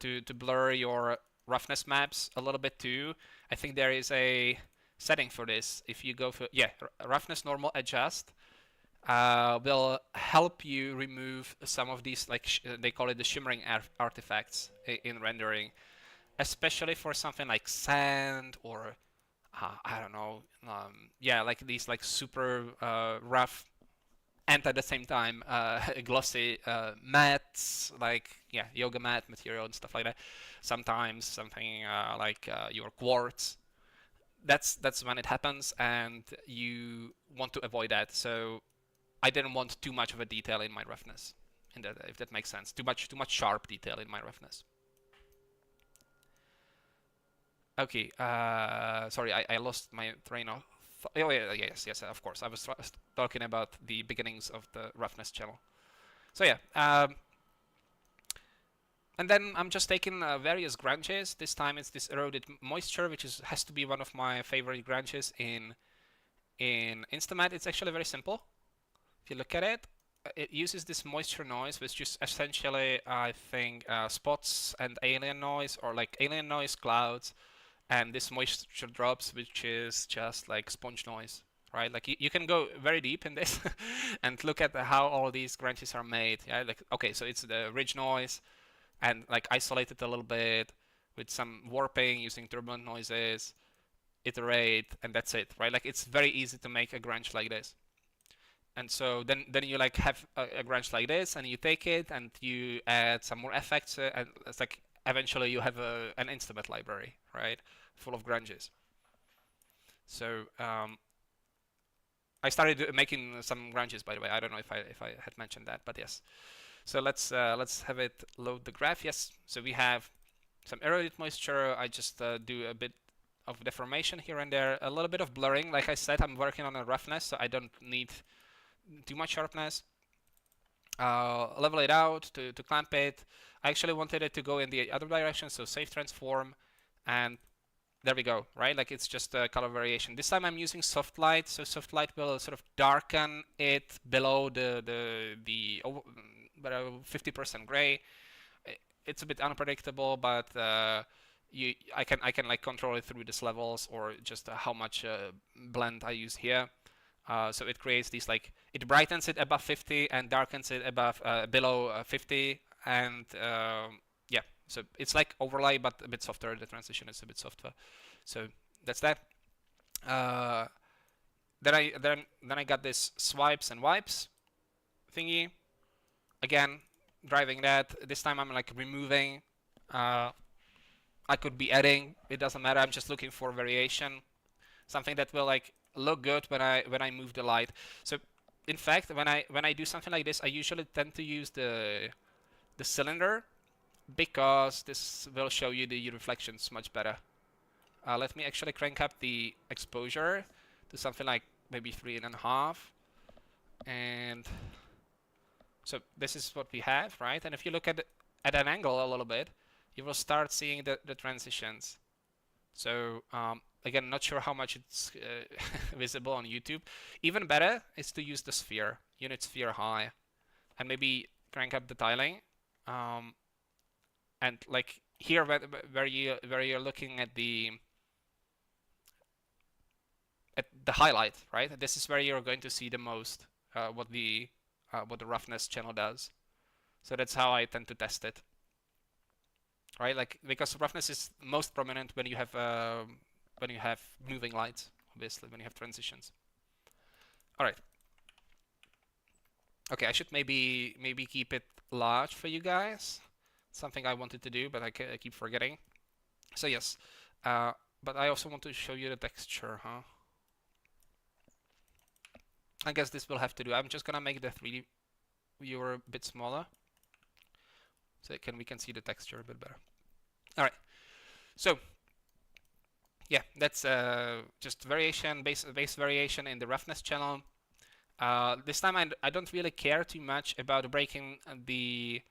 to blur your roughness maps a little bit too. I think there is a setting for this. If you go for, yeah, roughness normal adjust, will help you remove some of these, like they call it the shimmering artifacts in rendering, especially for something like sand or I don't know, yeah, like these like super rough and at the same time glossy mats, like yeah, yoga mat material and stuff like that. Sometimes something like your quartz. That's when it happens, and you want to avoid that. So I didn't want too much of a detail in my roughness, in that, if that makes sense. Too much sharp detail in my roughness. Okay, sorry, I lost my train of thought. Oh, yeah, yes, of course. I was talking about the beginnings of the roughness channel. So yeah, and then I'm just taking various branches. This time it's this eroded moisture, which has to be one of my favorite branches in InstaMAT. It's actually very simple. If you look at it, it uses this moisture noise, which is essentially, I think, spots and alien noise, or like alien noise clouds, and this moisture drops, which is just like sponge noise, right? Like you can go very deep in this and look at how all these branches are made. Yeah, like okay, so it's the ridge noise, and like isolate it a little bit with some warping using turbulent noises, iterate, and that's it, right? Like it's very easy to make a branch like this. And so then you like have a branch like this, and you take it and you add some more effects, and it's like eventually you have an InstaMAT library, right, full of branches. So I started making some branches, by the way. I don't know if I had mentioned that, but yes. So let's have it load the graph. Yes. So we have some eroded moisture. I just do a bit of deformation here and there, a little bit of blurring. Like I said, I'm working on a roughness, so I don't need too much sharpness. Level it out to clamp it. I actually wanted it to go in the other direction, so save transform, and there we go, right? Like it's just a color variation. This time I'm using soft light, so soft light will sort of darken it below the 50% gray. It's a bit unpredictable, but I can like control it through these levels, or just how much blend I use here. So it creates these, like, it brightens it above 50 and darkens it above below 50, and yeah, so it's like overlay but a bit softer. The transition is a bit softer. So that's that. Then I got this swipes and wipes thingy. Again, driving that. This time I'm like removing. I could be adding. It doesn't matter. I'm just looking for variation, something that will like look good when I move the light. So in fact, when I do something like this, I usually tend to use the cylinder, because this will show you the reflections much better. Let me actually crank up the exposure to something like maybe 3.5, and so this is what we have, right? And if you look at an angle a little bit, you will start seeing the transitions. So again, not sure how much it's visible on YouTube. Even better is to use the sphere, unit sphere high, and maybe crank up the tiling. And like here, where you're looking at the highlight, right? This is where you're going to see the most what the roughness channel does. So that's how I tend to test it, right? Like, because roughness is most prominent when you have moving lights, obviously, when you have transitions. All right. Okay, I should maybe keep it large for you guys. Something I wanted to do, but I keep forgetting. So yes, but I also want to show you the texture, huh? I guess this will have to do. I'm just gonna make the 3D viewer a bit smaller, so we can see the texture a bit better. All right. So yeah, that's just variation, base variation in the roughness channel. This time I don't really care too much about breaking the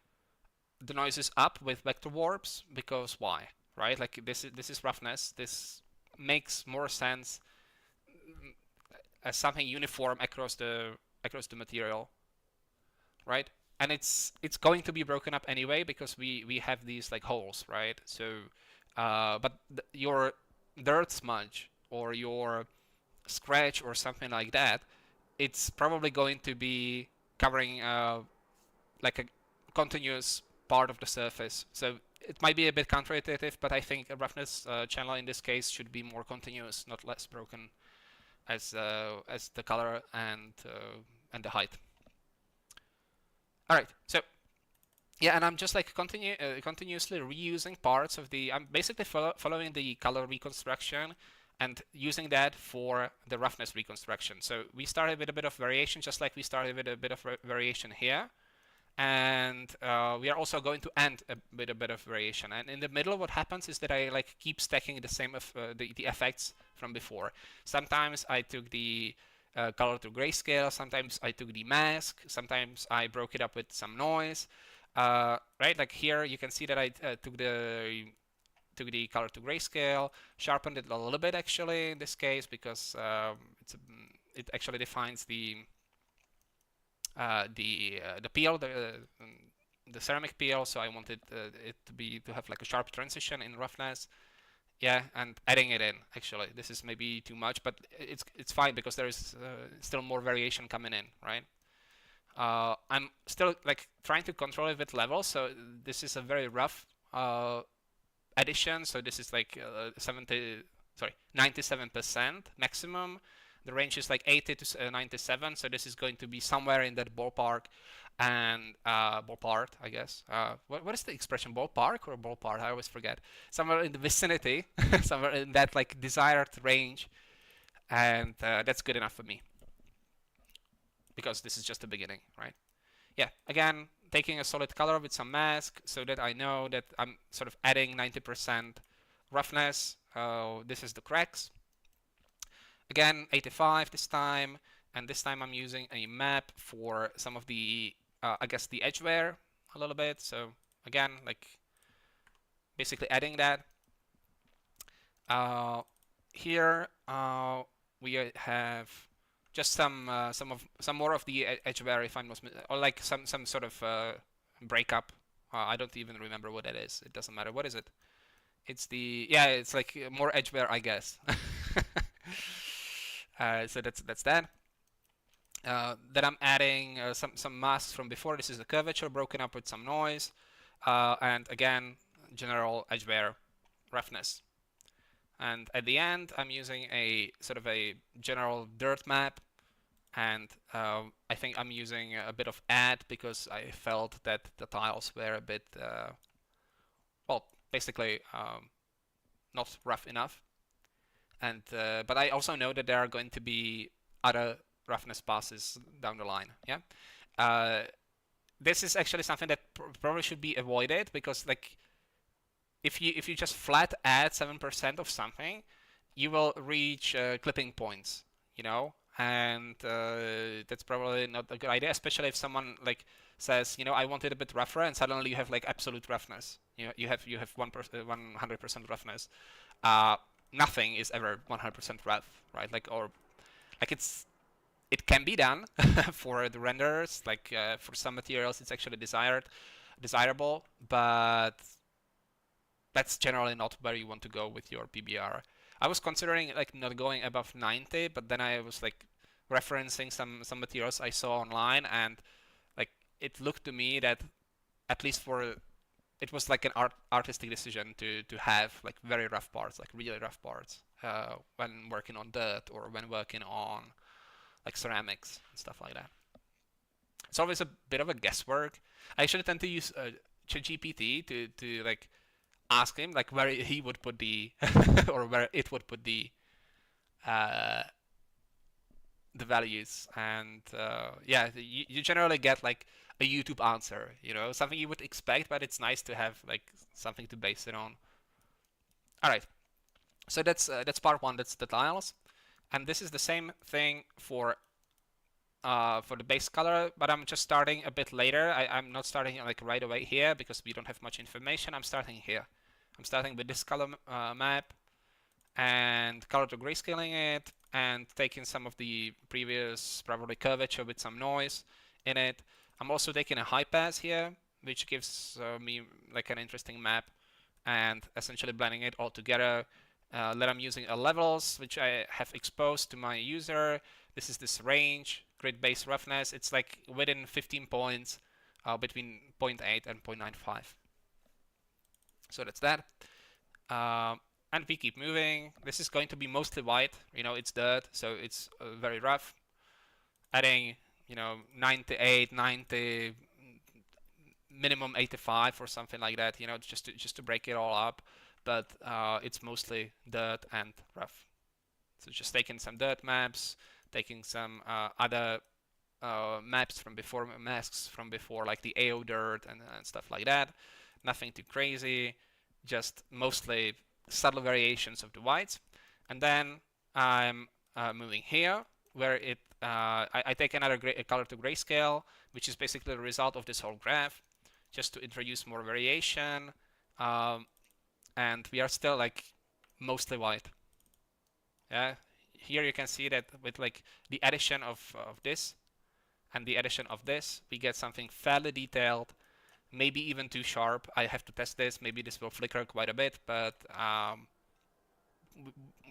the noise is up with vector warps, because why, right? Like this is roughness. This makes more sense as something uniform across the material, right? And it's going to be broken up anyway because we have these like holes, right? So, but your dirt smudge or your scratch or something like that, it's probably going to be covering like a continuous part of the surface. So it might be a bit counterintuitive, but I think a roughness channel in this case should be more continuous, not less broken as the color and the height. All right, so yeah, and I'm just like continuously reusing parts of the. I'm basically following the color reconstruction and using that for the roughness reconstruction. So we started with a bit of variation, just like we started with a bit of variation here. And we are also going to end with a bit of variation. And in the middle, what happens is that I like keep stacking the same the effects from before. Sometimes I took the color to grayscale. Sometimes I took the mask. Sometimes I broke it up with some noise. Right, like here you can see that I took the color to grayscale, sharpened it a little bit actually in this case because it actually defines the peel, the ceramic peel. So I wanted it to have like a sharp transition in roughness. Yeah, and adding it in. Actually, this is maybe too much, but it's fine because there is still more variation coming in, right? I'm still like trying to control it with levels. So this is a very rough addition. So this is like 97% maximum. The range is like 80 to 97. So this is going to be somewhere in that ballpark. And ballpark, I guess. What is the expression? Ballpark or ballpark? I always forget. Somewhere in the vicinity, somewhere in that like desired range, and that's good enough for me because this is just the beginning, right? Yeah, again, taking a solid color with some mask so that I know that I'm sort of adding 90% roughness. This is the cracks. Again, 85 this time, and this time I'm using a map for some of the, I guess, the edge wear a little bit. So again, like basically adding that. Here we have just some more of the edge wear, if I'm not, or like some sort of breakup. I don't even remember what that is. It doesn't matter. What is it? It's the, yeah, it's like more edge wear, I guess. So that's that. Then I'm adding some masks from before. This is the curvature broken up with some noise, and again general edge wear roughness. And at the end, I'm using a sort of a general dirt map, and I think I'm using a bit of add because I felt that the tiles were a bit, well, basically not rough enough. And but I also know that there are going to be other roughness passes down the line. Yeah. This is actually something that probably should be avoided because like if you just flat add 7% of something, you will reach clipping points, you know, and that's probably not a good idea, especially if someone like says, you know, I want it a bit rougher, and suddenly you have like absolute roughness. You have 100% roughness. Nothing is ever 100% rough, right? Like or like it can be done for the renders. Like for some materials, it's actually desirable, but that's generally not where you want to go with your PBR. I was considering like not going above 90, but then I was like referencing some materials I saw online, and like it looked to me that at least for it was like an artistic decision to have like very rough parts, like really rough parts when working on dirt or when working on like ceramics and stuff like that. It's always a bit of a guesswork. I actually tend to use ChatGPT to like ask him like where he would put the or where it would put uh, the values, and yeah, you generally get like a YouTube answer, you know, something you would expect, but it's nice to have like something to base it on. All right, so that's part one. That's the tiles, and this is the same thing for for the base color, but I'm just starting a bit later. I'm not starting like right away here because we don't have much information. I'm starting here. I'm starting with this color map and color to grayscaling it and taking some of the previous probably curvature with some noise in it. I'm also taking a high pass here, which gives me like an interesting map, and essentially blending it all together. Then I'm using a levels, which I have exposed to my user. This is this range, grid base roughness. It's like within 15 points between 0.8 and 0.95. So that's that. And we keep moving. This is going to be mostly white. You know, it's dirt, so it's very rough. Adding, 98, 90, minimum 85 or something like that. Just to break it all up. But it's mostly dirt and rough. So just taking some dirt maps, taking some other maps from before, masks from before, like the AO dirt and stuff like that. Nothing too crazy, just mostly subtle variations of the whites. And then I'm moving here, where I take another color to grayscale, which is basically the result of this whole graph, just to introduce more variation. And we are still like mostly white. Yeah, here you can see that with like the addition of this and the addition of this, we get something fairly detailed, maybe even too sharp. I have to test this. Maybe this will flicker quite a bit, but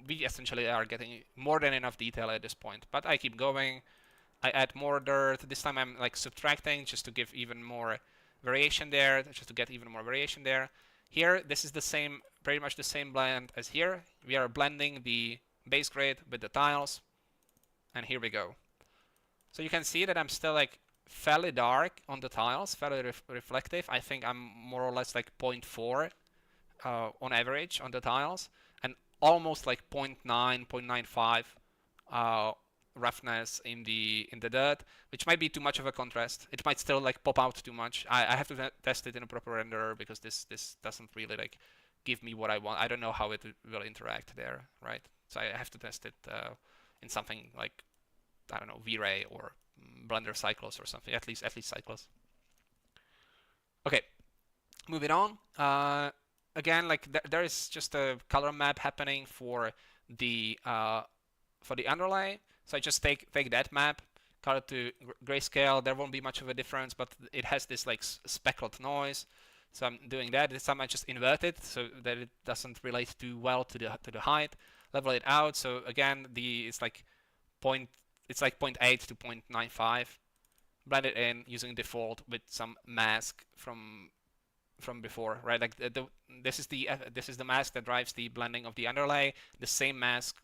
we essentially are getting more than enough detail at this point. But I keep going. I add more dirt. This time I'm like subtracting just to give even more variation there, just to get even more variation there. Here, this is the same, pretty much the same blend as here. We are blending the base grade with the tiles, and here we go. So you can see that I'm still like fairly dark on the tiles, fairly reflective. I think I'm more or less like 0.4 on average on the tiles, and almost like 0.9, 0.95 roughness in the dirt, which might be too much of a contrast. It might still like pop out too much. I have to test it in a proper renderer because this doesn't really like give me what I want. I don't know how it will interact there, right? So I have to test it in something like, I don't know, V-Ray or Blender Cycles or something. At least Cycles. Okay, moving on. Again, like there is just a color map happening for the underlay. So I just take that map, color to grayscale. There won't be much of a difference, but it has this like speckled noise. So I'm doing that. This time I just invert it so that it doesn't relate too well to the height. Level it out. So again, it's like 0.8 to 0.95. Blend it in using default with some mask from before, right? Like this is the mask that drives the blending of the underlay. The same mask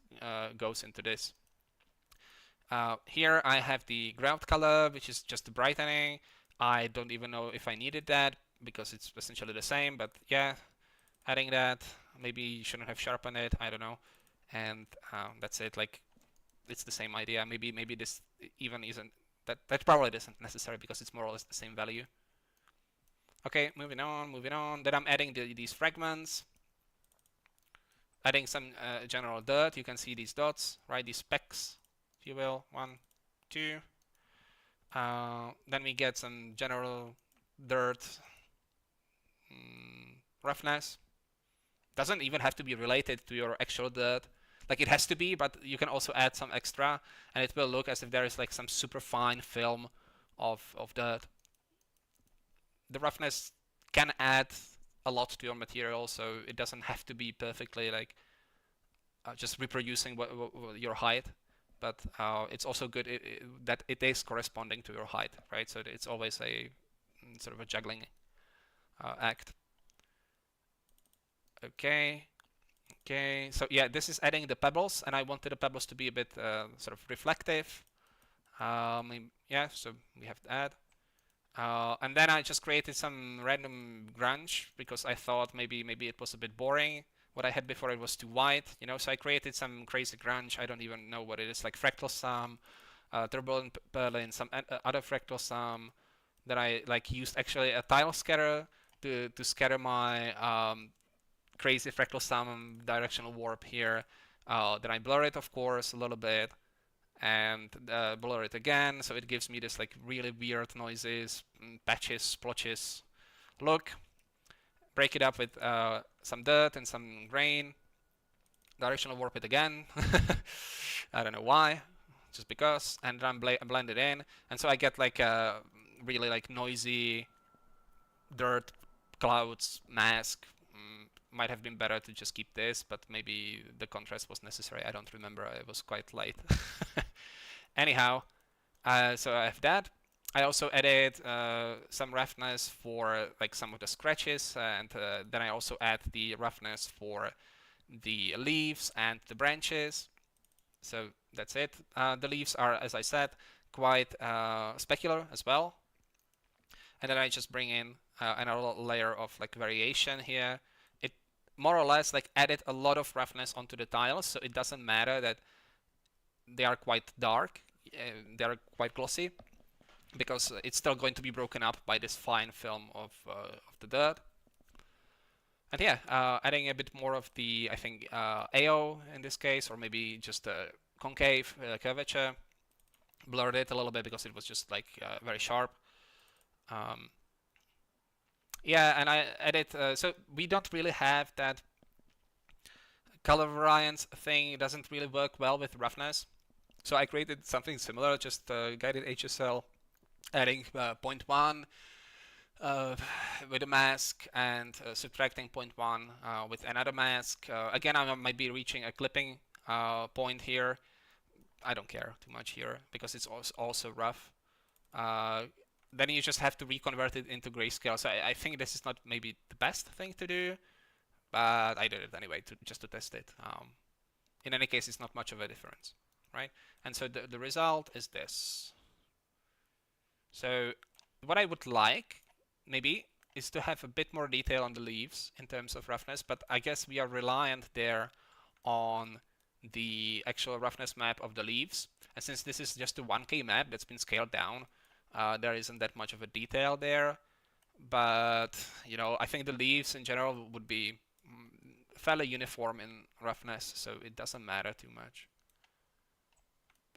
goes into this. Here I have the ground color, which is just the brightening. I don't even know if I needed that because it's essentially the same, but yeah, adding that. Maybe you shouldn't have sharpened it, I don't know. And that's it. Like, it's the same idea. Maybe this even isn't, that probably isn't necessary because it's more or less the same value. Okay, moving on. Then I'm adding these fragments, adding some general dirt. You can see these dots, right? These specks, if you will. 1, 2. Then we get some general dirt roughness. Doesn't even have to be related to your actual dirt. Like, it has to be, but you can also add some extra, and it will look as if there is like some super fine film of dirt. The roughness can add a lot to your material, so it doesn't have to be perfectly like just reproducing your height, but it's also good that it is corresponding to your height, right? So it's always a sort of a juggling act. Okay. So yeah, this is adding the pebbles, and I wanted the pebbles to be a bit sort of reflective. Yeah, so we have that. And then I just created some random grunge because I thought maybe it was a bit boring. What I had before, it was too white, so I created some crazy grunge. I don't even know what it is, like fractal sum, turbulent Berlin, some other fractal sum that I like used actually a tile scatter to scatter my crazy fractal sum directional warp here. Then I blur it, of course, a little bit, and blur it again, so it gives me this like really weird noises, patches, splotches look. Break it up with some dirt and some grain. Directional warp it again. I don't know why, just because, and then blend it in, and so I get like a really like noisy dirt clouds mask. Might have been better to just keep this, but maybe the contrast was necessary. I don't remember. It was quite late. Anyhow, so I have that. I also added some roughness for like some of the scratches, and then I also add the roughness for the leaves and the branches. So that's it. The leaves are, as I said, quite specular as well. And then I just bring in another layer of like variation here. It more or less like added a lot of roughness onto the tiles, so it doesn't matter that they are quite dark, they are quite glossy, because it's still going to be broken up by this fine film of the dirt. And yeah, adding a bit more of the, I think, AO in this case, or maybe just a concave curvature. Blurred it a little bit because it was just like very sharp. Yeah, and I added, so we don't really have that color variance thing. It doesn't really work well with roughness. So I created something similar, just guided HSL, adding 0.1 with a mask and subtracting 0.1 with another mask. Again, I might be reaching a clipping point here. I don't care too much here because it's also rough. Then you just have to reconvert it into grayscale. So I think this is not maybe the best thing to do, but I did it anyway just to test it. In any case, it's not much of a difference, right? And so the result is this. So what I would like maybe is to have a bit more detail on the leaves in terms of roughness, but I guess we are reliant there on the actual roughness map of the leaves. And since this is just a 1K map that's been scaled down, there isn't that much of a detail there. But, you know, I think the leaves in general would be fairly uniform in roughness, so it doesn't matter too much.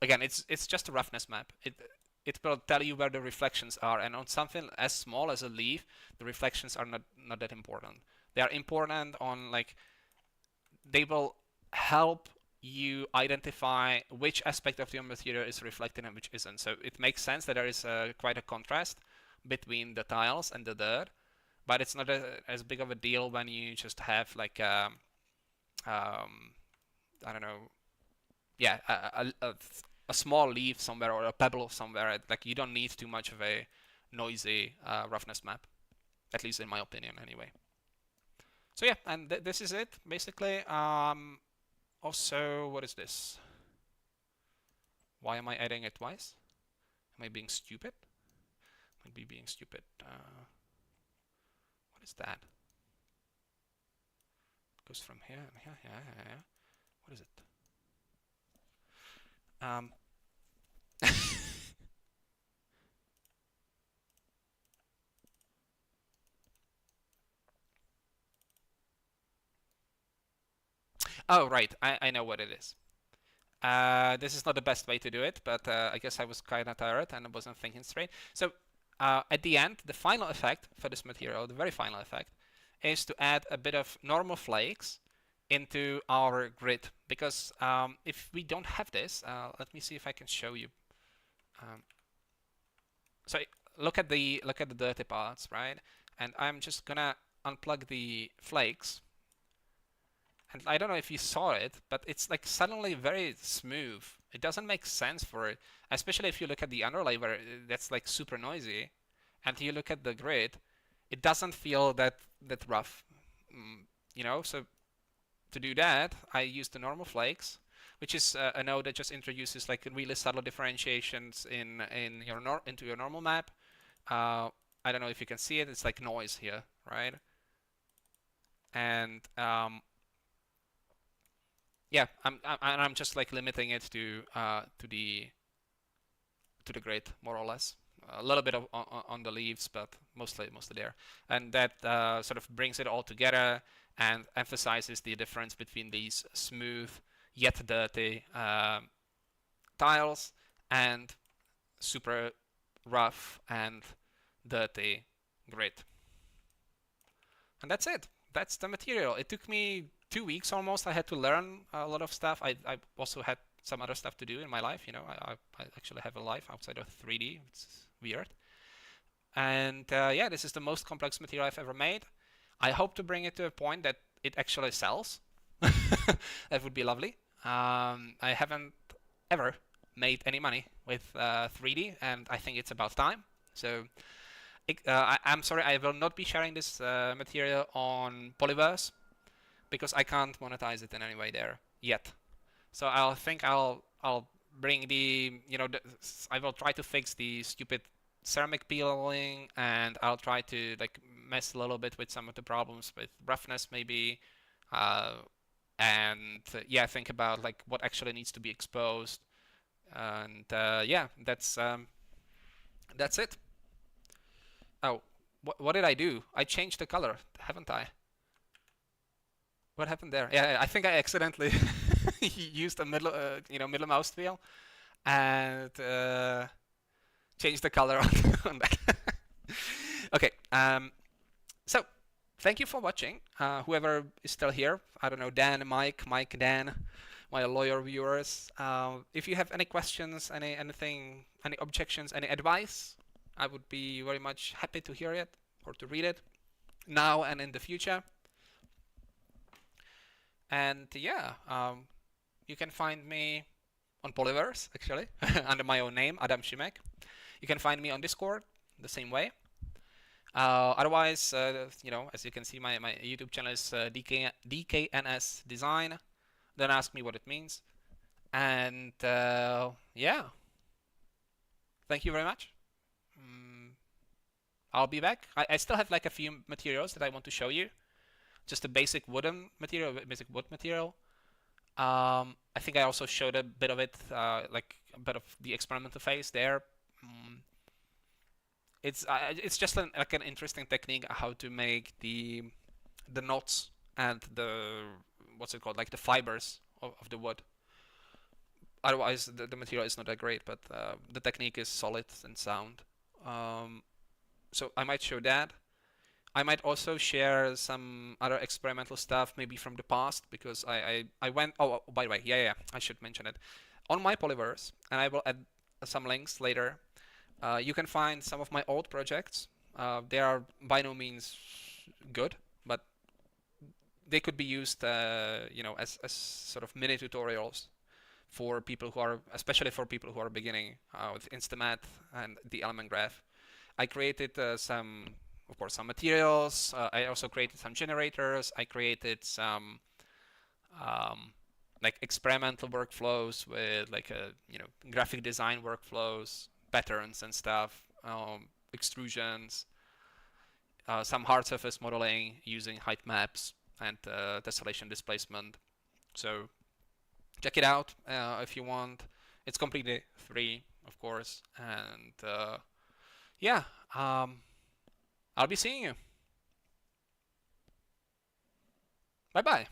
Again, it's just a roughness map. It will tell you where the reflections are, and on something as small as a leaf, the reflections are not that important. They are important on like, they will help you identify which aspect of your material is reflected and which isn't. So it makes sense that there is quite a contrast between the tiles and the dirt, but it's not as big of a deal when you just have like I don't know, yeah, a small leaf somewhere or a pebble somewhere. Like, you don't need too much of a noisy roughness map, at least in my opinion anyway. So yeah, and this is it basically. Also, what is this? Why am I adding it twice? Am I being stupid? Might be being stupid. What is that? It goes from here and here. Yeah. What is it? Oh, right. I know what it is. This is not the best way to do it, but I guess I was kind of tired and I wasn't thinking straight. So at the end, the final effect for this material, the very final effect, is to add a bit of normal flakes into our grid. Because if we don't have this, let me see if I can show you. So look at the dirty parts, right? And I'm just gonna unplug the flakes. And I don't know if you saw it, but it's like suddenly very smooth. It doesn't make sense for it, especially if you look at the underlay where that's like super noisy, and you look at the grid, it doesn't feel that rough, you know. So to do that, I use the normal flakes, which is a node that just introduces like really subtle differentiations into your normal map. I don't know if you can see it. It's like noise here, right? And yeah, I'm just like limiting it to the grid more or less. A little bit on the leaves, but mostly there. And that sort of brings it all together and emphasizes the difference between these smooth yet dirty tiles and super rough and dirty grid. And that's it. That's the material. It took me 2 weeks almost. I had to learn a lot of stuff. I also had some other stuff to do in my life. You know, I actually have a life outside of 3D. It's weird. And yeah, this is the most complex material I've ever made. I hope to bring it to a point that it actually sells. That would be lovely. I haven't ever made any money with 3D, and I think it's about time. So I'm sorry, I will not be sharing this material on Polyverse because I can't monetize it in any way there yet. So I'll bring the, you know, I will try to fix the stupid ceramic peeling, and I'll try to like mess a little bit with some of the problems with roughness maybe, and yeah, think about like what actually needs to be exposed, and yeah, that's it. Oh, what did I do? I changed the color, haven't I? What happened there? Yeah, I think I accidentally used a middle mouse wheel and changed the color on that. Okay, so thank you for watching. Whoever is still here, I don't know, Dan, Mike, Dan, my lawyer viewers. If you have any questions, anything, any objections, any advice, I would be very much happy to hear it or to read it now and in the future. And yeah, you can find me on Polyverse, actually, under my own name, Adam Shimek. You can find me on Discord the same way. Otherwise, you know, as you can see, my YouTube channel is DKNS Design. Don't ask me what it means. And yeah, thank you very much. I'll be back. I still have like a few materials that I want to show you. Just a basic wooden material, basic wood material. I think I also showed a bit of it, like a bit of the experimental phase there. It's just like an interesting technique how to make the knots and the what's it called, like the fibers of the wood. Otherwise, the material is not that great, but the technique is solid and sound. So I might show that. I might also share some other experimental stuff, maybe from the past, because I went. Oh, by the way, yeah, I should mention it on my Polyverse, and I will add some links later. You can find some of my old projects. They are by no means good, but they could be used, you know, as sort of mini tutorials for people who are, especially for people who are beginning with InstaMAT and the element graph. I created some, of course, some materials. I also created some generators. I created some like experimental workflows with like you know, graphic design workflows, patterns and stuff, extrusions, some hard surface modeling using height maps and tessellation displacement. So check it out if you want. It's completely free, of course, and yeah, I'll be seeing you. Bye bye.